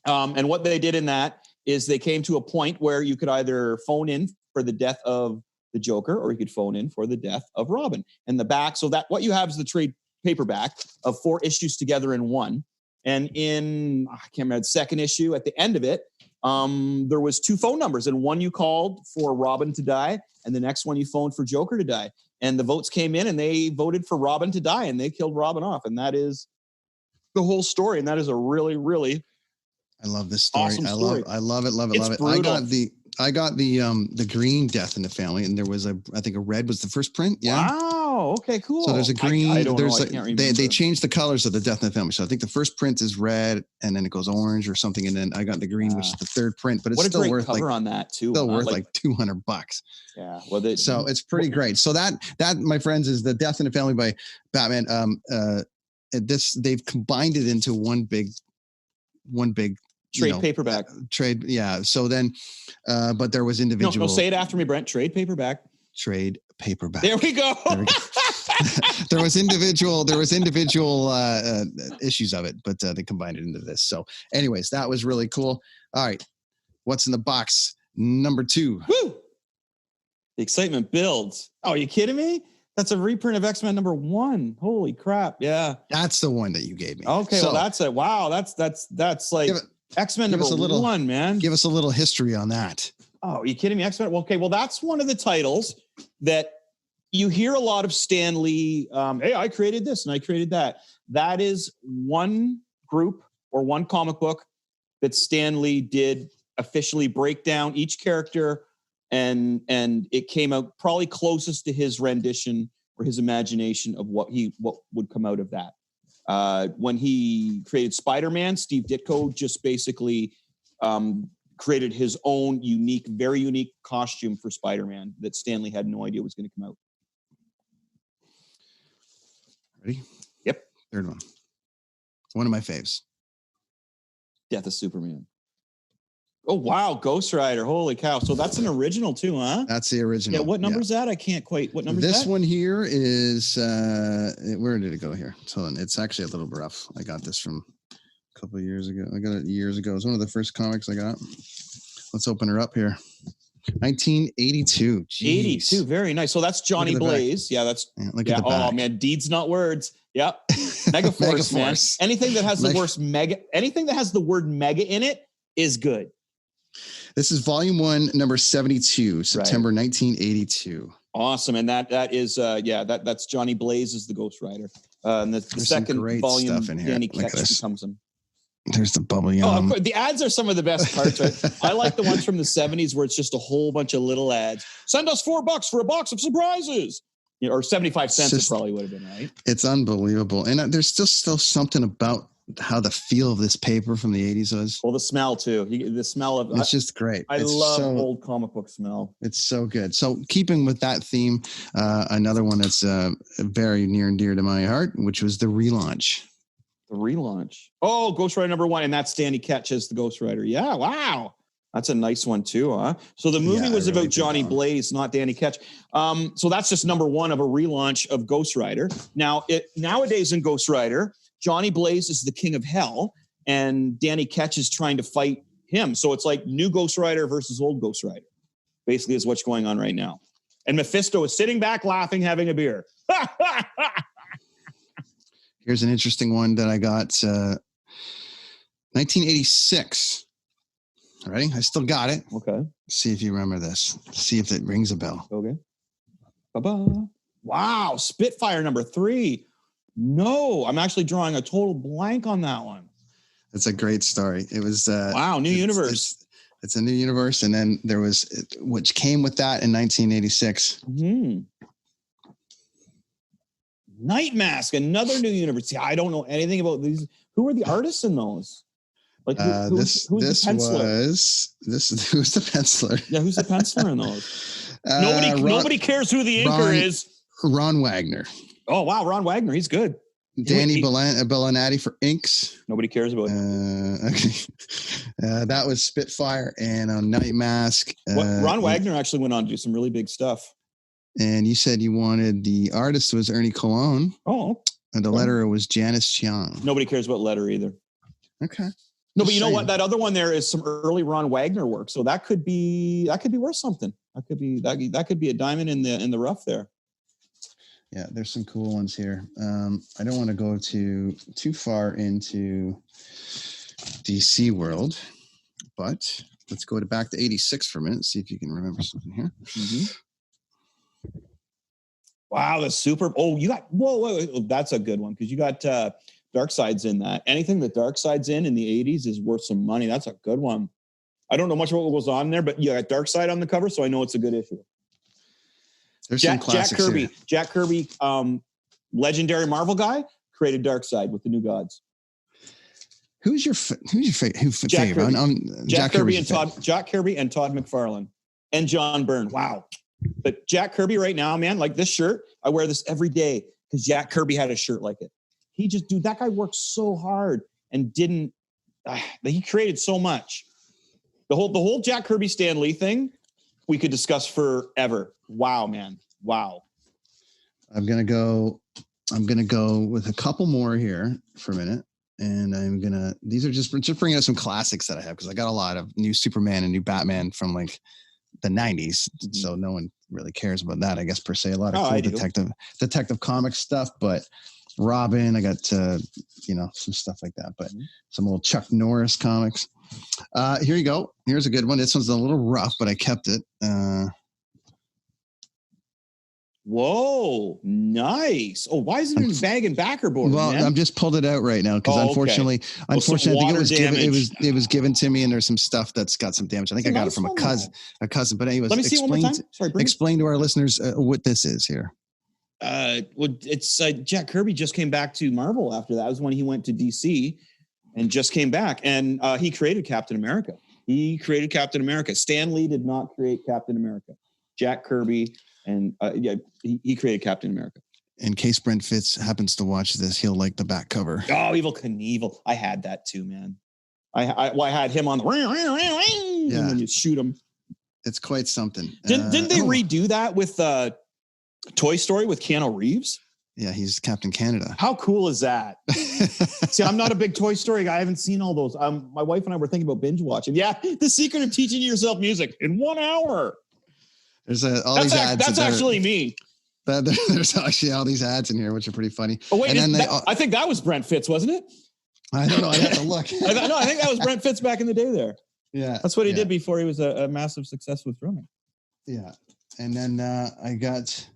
And what they did in that is they came to a point where you could either phone in for the death of the Joker, or you could phone in for the death of Robin. And the back, so that what you have is the trade paperback of 4 issues together in one. And in, I can't remember, the second issue, at the end of it, there was 2 phone numbers, and one you called for Robin to die, and the next one you phoned for Joker to die. And the votes came in, and they voted for Robin to die, and they killed Robin off. And that is the whole story. And that is a really, really I love this story. Awesome story. I love it. Brutal. I got the green Death in the Family, and there was I think a red was the first print. Yeah. Wow. Oh, okay, cool. So there's a green. I don't there's know. I can't remember. they changed the colors of the Death in the Family. So I think the first print is red, and then it goes orange or something, and then I got the green, which is the third print. But it's what a still great worth cover on that too. still worth like $200. Yeah. Well, so it's pretty great. So that my friends is the Death in the Family by Batman. They've combined it into one big trade paperback. Trade, yeah. So then, but there was individual. No, say it after me, Brent. Trade paperback. Trade paperback. There we go. There was individual issues of it, but they combined it into this. So, anyways, that was really cool. All right, what's in the box? Number 2. Woo! The excitement builds. Oh, are you kidding me? That's a reprint of X-Men number 1. Holy crap! Yeah, that's the one that you gave me. Okay, so, well, that's it. Wow, that's like X-Men number 1, man. Give us a little history on that. Oh, are you kidding me? X-Men. Okay, well, that's one of the titles that you hear a lot of Stan Lee. Hey, I created this and I created that. That is one group or one comic book that Stan Lee did officially break down each character, and it came out probably closest to his rendition or his imagination of what would come out of that. When he created Spider-Man, Steve Ditko just basically created his own very unique costume for Spider-Man that Stan Lee had no idea was going to come out. Ready? Yep. Third one. One of my faves. Death of Superman. Oh, wow. Ghost Rider. Holy cow. So that's an original too, huh? That's the original. Yeah. What number is that? I can't quite. What number is that? This one here is, where did it go here? Hold on. It's actually a little rough. I got this from a couple of years ago. I got it years ago. It was one of the first comics I got. Let's open her up here. 1982. Jeez. 82. Very nice. So that's Johnny Blaze. Yeah, that's look at the back. Oh man, deeds not words. Yep. Megaforce, man. Anything that has anything that has the word mega in it is good. This is volume 1, number 72, September 1982. Awesome. And that is that's Johnny Blaze is the Ghost Rider. And the second volume, stuff in here. Danny Ketch becomes him. There's the bubble yum. Oh, the ads are some of the best parts, right? I like the ones from the 70s where it's just a whole bunch of little ads. Send us $4 for a box of surprises. Or 75 cents it probably would have been, right? It's unbelievable. And there's still something about how the feel of this paper from the 80s was. Well, the smell too. The smell of it's just great. I love old comic book smell. It's so good. So keeping with that theme, another one that's very near and dear to my heart, which was the relaunch. The relaunch. Oh, Ghost Rider number 1, and that's Danny Ketch as the Ghost Rider. Yeah, wow. That's a nice one too, huh? So the movie was about Johnny Blaze, not Danny Ketch. So that's just number 1 of a relaunch of Ghost Rider. Now, nowadays in Ghost Rider, Johnny Blaze is the king of hell, and Danny Ketch is trying to fight him. So it's like new Ghost Rider versus old Ghost Rider, basically is what's going on right now. And Mephisto is sitting back laughing, having a beer. Here's an interesting one that I got. 1986. Ready? I still got it. Okay. See if you remember this. See if it rings a bell. Okay. Ba-ba. Wow. Spitfire number 3. No, I'm actually drawing a total blank on that one. It's a great story. It was wow, new universe. It's a new universe, and then there was which came with that in 1986. Night Mask, another new universe. See, I don't know anything about these. Who are the artists in those? Like who's the penciler? Who's the penciler? Yeah, who's the penciler in those? Nobody cares who the inker is. Ron Wagner. Oh wow, Ron Wagner, he's good. Danny Bellinati for inks. Nobody cares about okay. That was Spitfire and Night Mask. Ron Wagner actually went on to do some really big stuff. And you said you wanted the artist was Ernie Colon. Oh. And the letterer was Janice Chiang. Nobody cares about letter either. Okay. No, but you know what? That other one there is some early Ron Wagner work. So that could be worth something. That could be a diamond in the rough there. Yeah, there's some cool ones here. I don't want to go too far into DC world, but let's go back to 86 for a minute. See if you can remember something here. Mm-hmm. Wow, the super. Oh, you got. Whoa, that's a good one because you got Darkseid's in that. Anything that Darkseid's in the 80s is worth some money. That's a good one. I don't know much about what goes on there, but you got Darkseid on the cover, so I know it's a good issue. There's some classics here. Jack Kirby, legendary Marvel guy, created Darkseid with the New Gods. Who's your favorite? Jack Kirby. Jack Kirby and Todd McFarlane and John Byrne. Wow. But Jack Kirby right now, man, like this shirt, I wear this every day because Jack Kirby had a shirt like it. That guy worked so hard and he created so much. The whole Jack Kirby Stan Lee thing, we could discuss forever. Wow, man. Wow. I'm going to go with a couple more here for a minute. And these are just bringing out some classics that I have, because I got a lot of new Superman and new Batman from like the 90s. Mm-hmm. So no one really cares about that, I guess, per se. A lot of cool detective comic stuff, but Robin, I got, some stuff like that, but some old Chuck Norris comics. Here you go. Here's a good one. This one's a little rough, but I kept it. Whoa, nice. Oh, why isn't it in bag and backer board? Well, man? I'm just pulled it out right now because unfortunately, I think it was given to me, and there's some stuff that's got some damage. I think I got it from a cousin. But anyways, let me see it one more time. Sorry, explain to our listeners what this is here. Well, it's Jack Kirby just came back to Marvel after that. It was when he went to DC and just came back, and he created Captain America. Stan Lee did not create Captain America. Jack Kirby. And he created Captain America. In case Brent Fitz happens to watch this, he'll like the back cover. Oh, Evel Knievel. I had that too, man. I had him on the and when you shoot him. It's quite something. Didn't they redo that with Toy Story with Keanu Reeves? Yeah, he's Captain Canada. How cool is that? See, I'm not a big Toy Story guy. I haven't seen all those. My wife and I were thinking about binge watching. Yeah, the secret of teaching yourself music in 1 hour. There's these ads. That's actually me. There's actually all these ads in here, which are pretty funny. Oh wait, I think that was Brent Fitz, wasn't it? I don't know. I have to look. I think that was Brent Fitz back in the day. There. Yeah, that's what he did before he was a massive success with drumming. Yeah, and then I got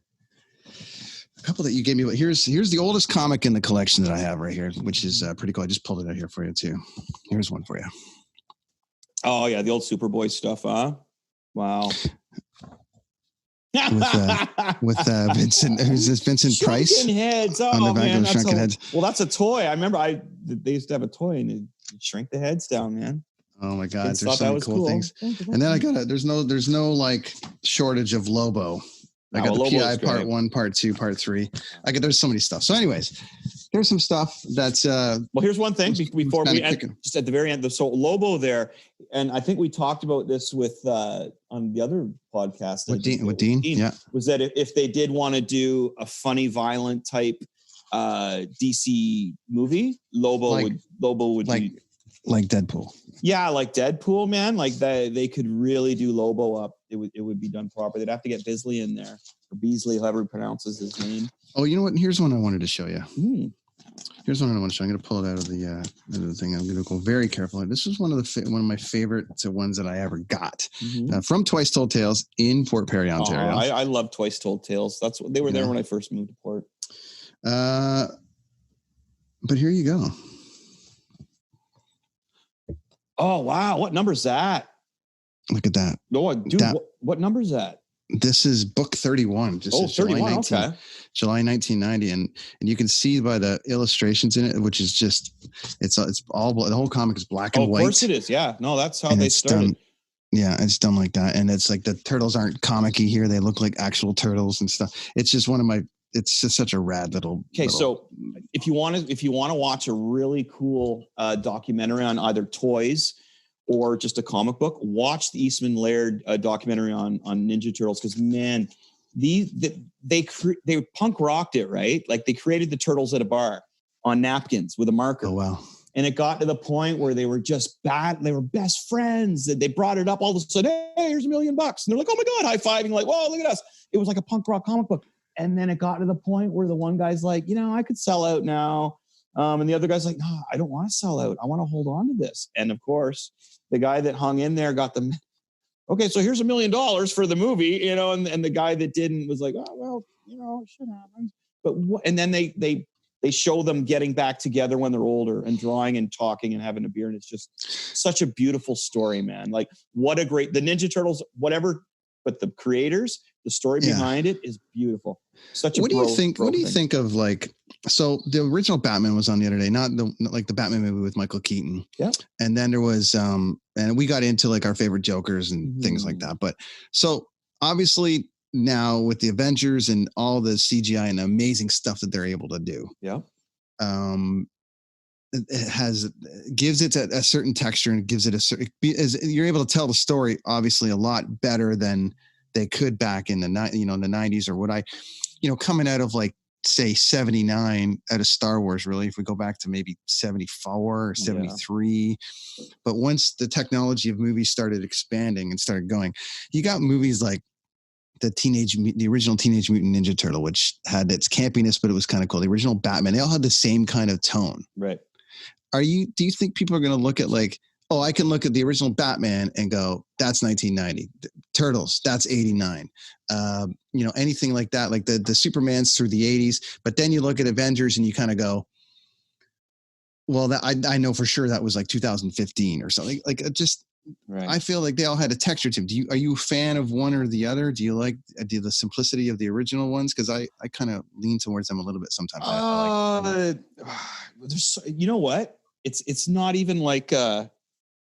a couple that you gave me. But here's the oldest comic in the collection that I have right here, which is pretty cool. I just pulled it out here for you too. Here's one for you. Oh yeah, the old Superboy stuff, huh? Wow. with Vincent, who's this Vincent Price? Shrunken heads. Oh, on the back of the Shrunken Heads. Well, that's a toy. I remember they used to have a toy and it shrink the heads down, man. Oh my God, there's so many cool things. And then I got there's no like shortage of Lobo. I got the PI part 1, part 2, part 3. There's so many stuff. So anyways, there's some stuff that's well, here's one thing before we end, just at the very end. So Lobo there, and I think we talked about this with on the other podcast with Dean, yeah, was that if they did want to do a funny, violent type DC movie, Lobo would be like Deadpool. Yeah, like Deadpool, man. Like they could really do Lobo up. It would be done proper. They'd have to get Bisley in there, or Beasley, however he pronounces his name. Oh, you know what? Here's one I wanted to show you. Here's one I want to show. I'm going to pull it out of the thing. I'm going to go very carefully. This was one of my favorite ones that I ever got from Twice Told Tales in Port Perry, Ontario. I love Twice Told Tales. That's what they were there when I first moved to Port. But here you go. Oh wow! What number is that? Look at that. No, dude. What number is that? This is book 31. 31. Okay. July 1990, and you can see by the illustrations in it, which is just it's all the whole comic is black and white. Of course it is. Yeah. No, that's how they started. It's done like that, and it's like the turtles aren't comic-y here; they look like actual turtles and stuff. It's just it's just such a rad little. Okay, so if you want to watch a really cool documentary on either toys or just a comic book, watch the Eastman Laird documentary on Ninja Turtles, because man, they punk rocked it, right? Like they created the turtles at a bar on napkins with a marker. Oh wow. And it got to the point where they were just they were best friends. They brought it up all of a sudden, hey, here's $1 million. And they're like, oh my God, high-fiving, like, whoa, look at us. It was like a punk rock comic book. And then it got to the point where the one guy's like, I could sell out now. And the other guy's like, no, I don't want to sell out. I want to hold on to this. And of course, the guy that hung in there got okay, so here's $1 million for the movie, and the guy that didn't was like, oh, well, shit happens. But and then they show them getting back together when they're older and drawing and talking and having a beer. And it's just such a beautiful story, man. Like the Ninja Turtles, whatever but the creators, the story behind it is beautiful. Such a What do you think? What do you think of like? So the original Batman was on the other day, not the Batman movie with Michael Keaton. Yeah. And then there was and we got into like our favorite Jokers and things like that. But so obviously now with the Avengers and all the CGI and amazing stuff that they're able to do. Yeah. It gives it a certain texture and gives it a certain, you're able to tell the story obviously a lot better than they could back in the in the 90s or what coming out of like say 79 out of Star Wars, really, if we go back to maybe 74 or 73. But once the technology of movies started expanding and started going, you got movies like the original Teenage Mutant Ninja Turtle, which had its campiness, but it was kind of cool. The original Batman, they all had the same kind of tone. Right. Do you think people are going to look at like, oh, I can look at the original Batman and go, that's 1990. Turtles, that's 89. Anything like that, like the Supermans through the 80s. But then you look at Avengers and you kind of go, well, that I know for sure that was like 2015 or something. Like it just, right. I feel like they all had a texture to them. Are you a fan of one or the other? Do you like the simplicity of the original ones? Because I kind of lean towards them a little bit sometimes. You know what? It's not even like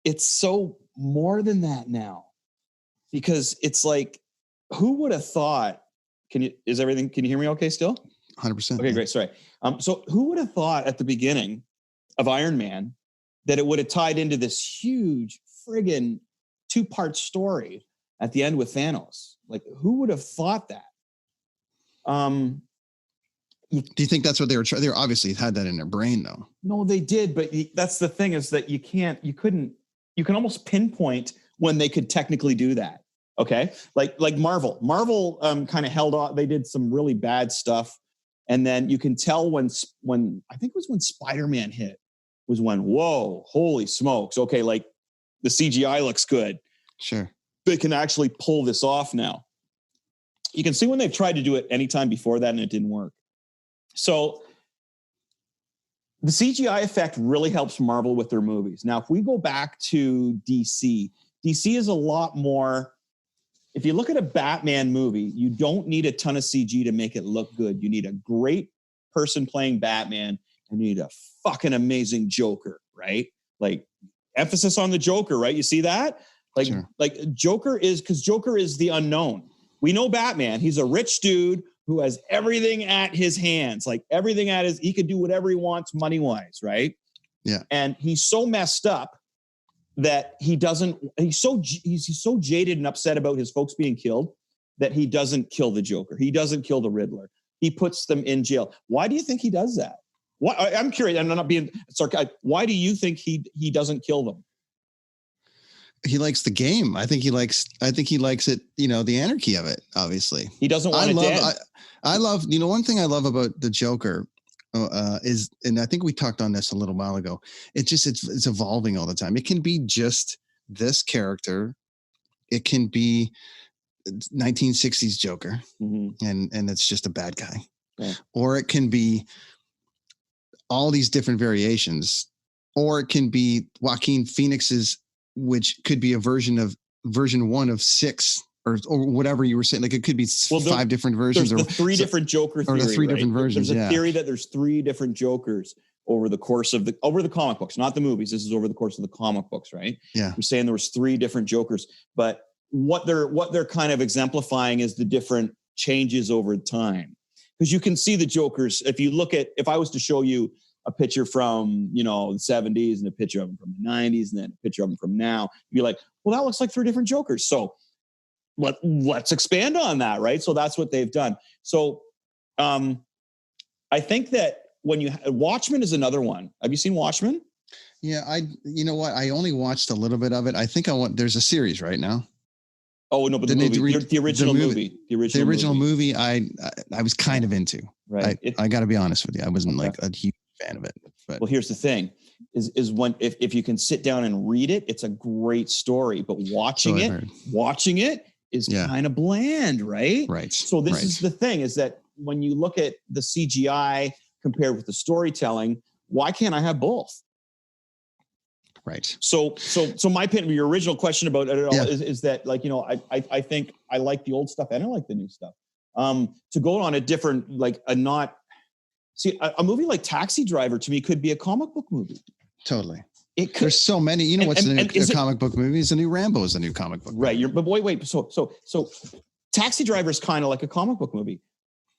it's so more than that now, because it's like, who would have thought? Can you hear me okay still? 100%. Okay, great. Sorry. So who would have thought at the beginning of Iron Man that it would have tied into this huge friggin' 2-part story at the end with Thanos? Like, who would have thought that? Do you think that's what they were trying? They obviously had that in their brain, though. No, they did, but that's the thing, is that you can almost pinpoint when they could technically do that. Okay, like Marvel kind of held off. They did some really bad stuff, and then you can tell when I think it was when Spider-Man hit was when, whoa, holy smokes, okay, like the CGI looks good. Sure, they can actually pull this off now. You can see when they've tried to do it anytime before that and it didn't work. So the CGI effect really helps Marvel with their movies. Now, if we go back to DC is a lot more. If you look at a Batman movie, you don't need a ton of CG to make it look good. You need a great person playing Batman, and you need a fucking amazing Joker, right? Like, emphasis on the Joker, right? You see that? Like, sure. Like Joker is the unknown. We know Batman. He's a rich dude who has everything at his hands, like everything he could do whatever he wants money-wise, right? Yeah. And he's so messed up that he's so jaded and upset about his folks being killed that he doesn't kill the Joker. He doesn't kill the Riddler. He puts them in jail. Why do you think he does that? I'm curious. I'm not being sarcastic. Why do you think he doesn't kill them? He likes the game. I think he likes it, the anarchy of it, obviously. He doesn't want it dead. I love, one thing I love about the Joker is, and I think we talked on this a little while ago, it's evolving all the time. It can be just this character. It can be 1960s Joker, and it's just a bad guy. Yeah. Or it can be all these different variations, or it can be Joaquin Phoenix's, which could be a version 1 of 6 or whatever you were saying. Like, it could be 5 different versions, or 3 different Joker theory, or the 3 different versions. There's a theory that there's 3 different Jokers over the course of the comic books, not the movies. This is over the course of the comic books, right? Yeah. I'm saying there was 3 different Jokers, but what they're kind of exemplifying is the different changes over time. Because you can see the Jokers. If I was to show you a picture from, the 70s and a picture of them from the 90s and then a picture of them from now, you'd be like, well, that looks like 3 different Jokers. So let's expand on that, right? So that's what they've done. So I think that Watchmen is another one. Have you seen Watchmen? Yeah, you know what? I only watched a little bit of it. I think there's a series right now. Oh no, but the original movie. The original movie I was kind of into. Right. I got to be honest with you. I wasn't like a huge fan of it. But well, here's the thing: is when if you can sit down and read it, it's a great story. But watching it is kind of bland, right? Right. So this is the thing: is that when you look at the CGI compared with the storytelling, why can't I have both? Right. So my opinion, your original question about it all is that, like, you know, I think I like the old stuff and I like the new stuff. To go on a different, like a movie like Taxi Driver to me could be a comic book movie. Totally. It could. There's so many. You know what's a comic book movie? Is a new Rambo is a new comic book. Right. But wait. So Taxi Driver is kind of like a comic book movie.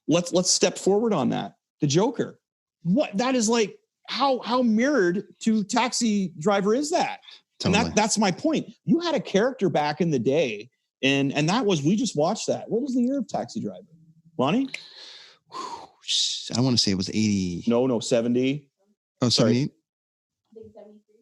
Let's step forward on that. The Joker. What that is like. How mirrored to Taxi Driver is that? Totally. And that's my point. You had a character back in the day, and that was, we just watched that. What was the year of Taxi Driver? Lonnie? I want to say it was 80. No, 70. Oh, 78?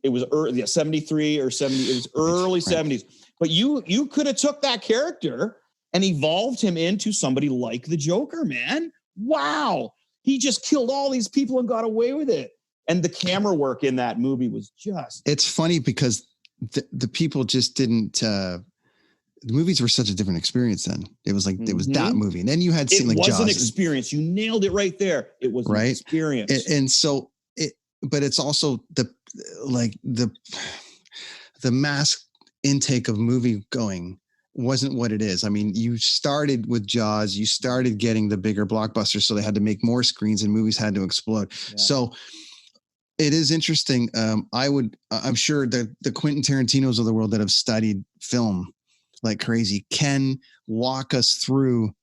It was 73 or 70. It was early 70s. But you could have took that character and evolved him into somebody like the Joker, man. Wow. He just killed all these people and got away with it. And the camera work in that movie was just... It's funny because the people just didn't... the movies were such a different experience then. It was like, it was that movie. And then you had seen like Jaws. It was an experience. You nailed it right there. It was an experience. And so, but it's also the mass intake of movie going wasn't what it is. I mean, you started with Jaws, you started getting the bigger blockbusters, so they had to make more screens and movies had to explode. Yeah. So it is interesting. I'm sure that the Quentin Tarantinos of the world that have studied film like crazy can walk us through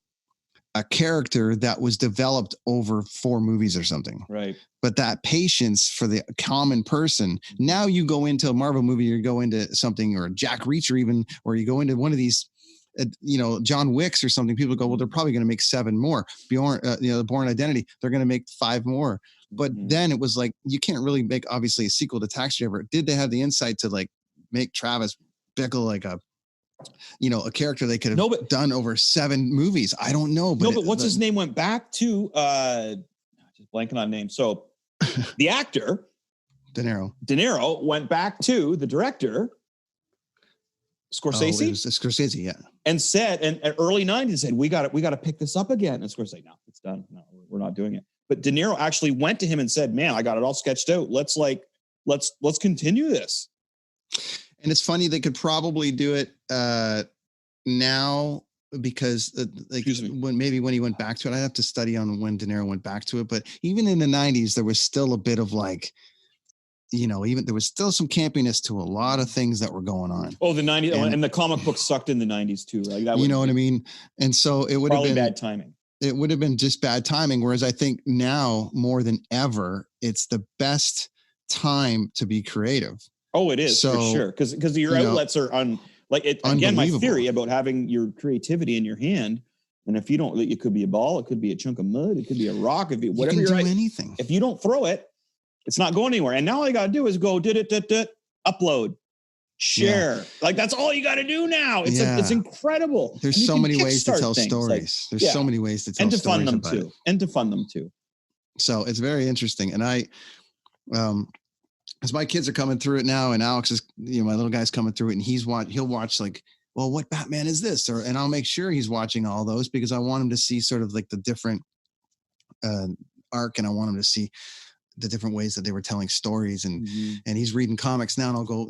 a character that was developed over 4 movies or something. Right. But that patience for the common person, now you go into a Marvel movie, you go into something, or Jack Reacher even, or you go into one of these, John Wicks or something, people go, well, they're probably going to make 7 more. The Bourne Identity, they're going to make 5 more. But then it was like, you can't really make, obviously, a sequel to Taxi Driver. Did they have the insight to like make Travis Bickle like a character they could have done over 7 movies? I don't know. But what's his name went back to, just blanking on name. So the actor, De Niro went back to the director, Scorsese. It was Scorsese, yeah. And said, and early 90s said, we got to pick this up again. And Scorsese, no, it's done. No, we're not doing it. But De Niro actually went to him and said, man, I got it all sketched out. Let's continue this. And it's funny, they could probably do it now because when he went back to it, I'd have to study on when De Niro went back to it. But even in the 90s, there was still a bit of like, even there was still some campiness to a lot of things that were going on. Oh, the 90s. And the comic book sucked in the 90s too, right? You know what I mean? And so it would have been bad timing. It would have been just bad timing. Whereas I think now more than ever, it's the best time to be creative. Oh, it is for sure. Because your outlets are on, like it again, my theory about having your creativity in your hand. And if you don't, it could be a ball, it could be a chunk of mud, it could be a rock, whatever you can do anything. If you don't throw it, it's not going anywhere. And now all you got to do is go upload, share. Yeah. Like that's all you got to do now. It's incredible. There's so many ways to tell stories. There's so many ways to tell stories. And to fund them too. So it's very interesting. And I, as my kids are coming through it now, and Alex is, my little guy's coming through it, and he'll watch like, well, what Batman is this? And I'll make sure he's watching all those because I want him to see sort of like the different arc, and I want him to see the different ways that they were telling stories. And he's reading comics now, and I'll go,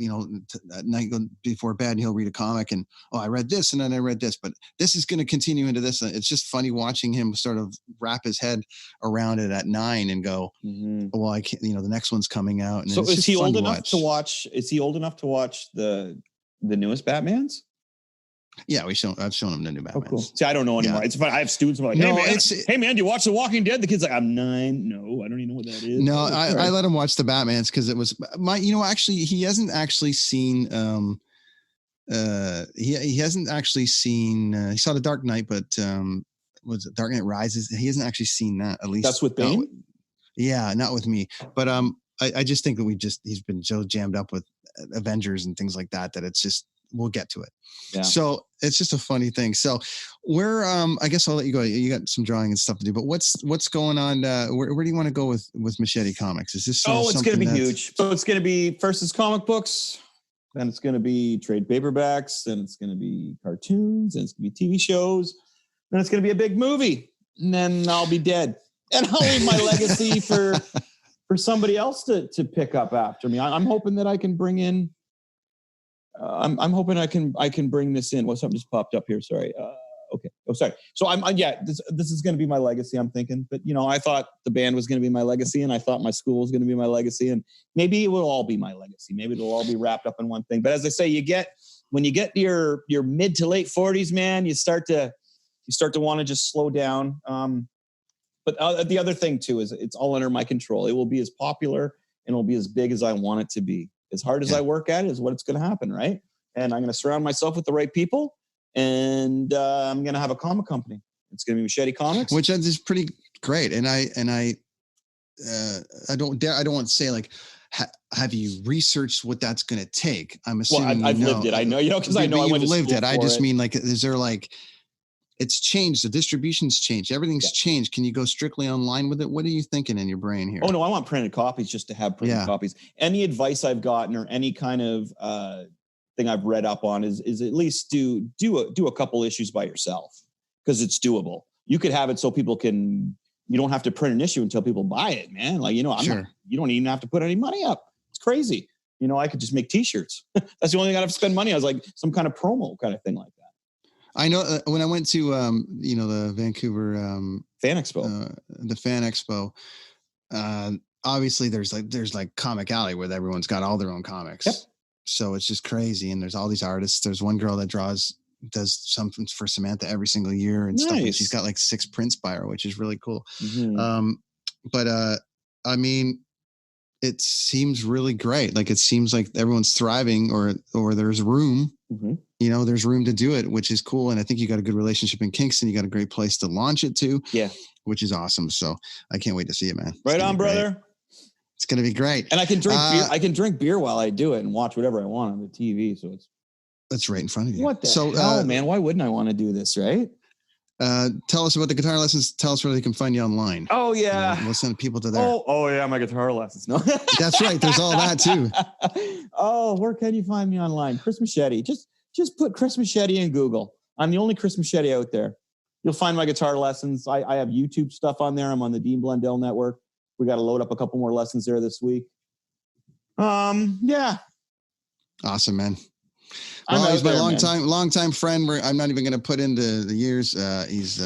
at night, go before bed, and he'll read a comic, and I read this, and then I read this, but this is going to continue into this. It's just funny watching him sort of wrap his head around it at 9 and go, well, I can't, the next one's coming out. And so is he old enough to watch? Is he old enough to watch the newest Batmans? Yeah, I've shown him the new Batman. Oh, cool. See, I don't know anymore. Yeah. It's funny. I have students who are like, hey man, do you watch The Walking Dead? The kid's like, I'm 9. No, I don't even know what that is. No, I let him watch the Batmans because it was actually, he hasn't actually seen, he hasn't actually seen, he saw The Dark Knight, but was it Dark Knight Rises? He hasn't actually seen that, at least. That's with Bane? Yeah, not with me. But I just think that he's been so jammed up with Avengers and things like that it's just, we'll get to it. Yeah. So it's just a funny thing. So we're, I guess I'll let you go. You got some drawing and stuff to do, but what's going on? Where do you want to go with Machete Comics? Is this? It's going to be huge. So it's going to be first it's comic books, then it's going to be trade paperbacks, then it's going to be cartoons, and it's going to be TV shows, then it's going to be a big movie, and then I'll be dead, and I'll leave my legacy for for somebody else to pick up after me. I'm hoping that I can bring in. I'm hoping I can bring this in. Well, something just popped up here. Sorry. Okay. Oh, sorry. So this is going to be my legacy, I'm thinking. But, I thought the band was going to be my legacy, and I thought my school was going to be my legacy, and maybe it will all be my legacy. Maybe it'll all be wrapped up in one thing. But as I say, when you get to your mid to late 40s, man, you start to want to just slow down. But the other thing too is it's all under my control. It will be as popular and it'll be as big as I want it to be. As hard as I work at it is what it's going to happen, right? And I'm going to surround myself with the right people. And I'm going to have a comic company. It's going to be Machete Comics, which is pretty great. And I don't want to say like, have you researched what that's going to take? I'm assuming I've lived it. I know, because I know I went to lived school it. I just mean like, is there like, it's changed. The distribution's changed. Everything's changed. Can you go strictly online with it? What are you thinking in your brain here? Oh no, I want printed copies just to have printed copies. Any advice I've gotten or any kind of thing I've read up on is at least do a couple issues by yourself, because it's doable. You could have it so people can. You don't have to print an issue until people buy it, man. Like you don't even have to put any money up. It's crazy. I could just make T-shirts. That's the only thing I have to spend money on. Is like some kind of promo kind of thing like that. I know when I went to the Vancouver Fan Expo, the Fan Expo. Obviously, there's like Comic Alley where everyone's got all their own comics. Yep. So it's just crazy, and there's all these artists. There's one girl that does something for Samantha every single year and stuff. And she's got like 6 prints by her, which is really cool. Mm-hmm. I mean, it seems really great. Like it seems like everyone's thriving, or there's room. Mm-hmm. There's room to do it, which is cool. And I think you got a good relationship in Kingston. You got a great place to launch it to. Yeah. Which is awesome. So I can't wait to see it, man. Right on, brother. It's going to be great. And I can drink beer. I can drink beer while I do it and watch whatever I want on the TV. So that's right in front of you. What the hell, man? Why wouldn't I want to do this, right? Tell us about the guitar lessons. Tell us where they can find you online. Oh yeah. We'll send people to there. Oh yeah, my guitar lessons. No. That's right. There's all that too. Oh, where can you find me online? Chris Machete. Just put Chris Machete in Google. I'm the only Chris Machete out there. You'll find my guitar lessons. I have YouTube stuff on there. I'm on the Dean Blundell Network. We got to load up a couple more lessons there this week. Yeah. Awesome, man. Well, he's my long-time friend. I'm not even going to put into the years. He's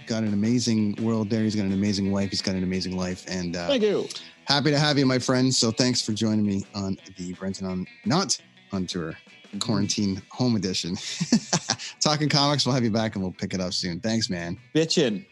got an amazing world there. He's got an amazing wife. He's got an amazing life. And thank you. Happy to have you, my friend. So thanks for joining me on the Brenton Not on Tour Quarantine Home Edition. Talking comics. We'll have you back and we'll pick it up soon. Thanks, man. Bitchin'.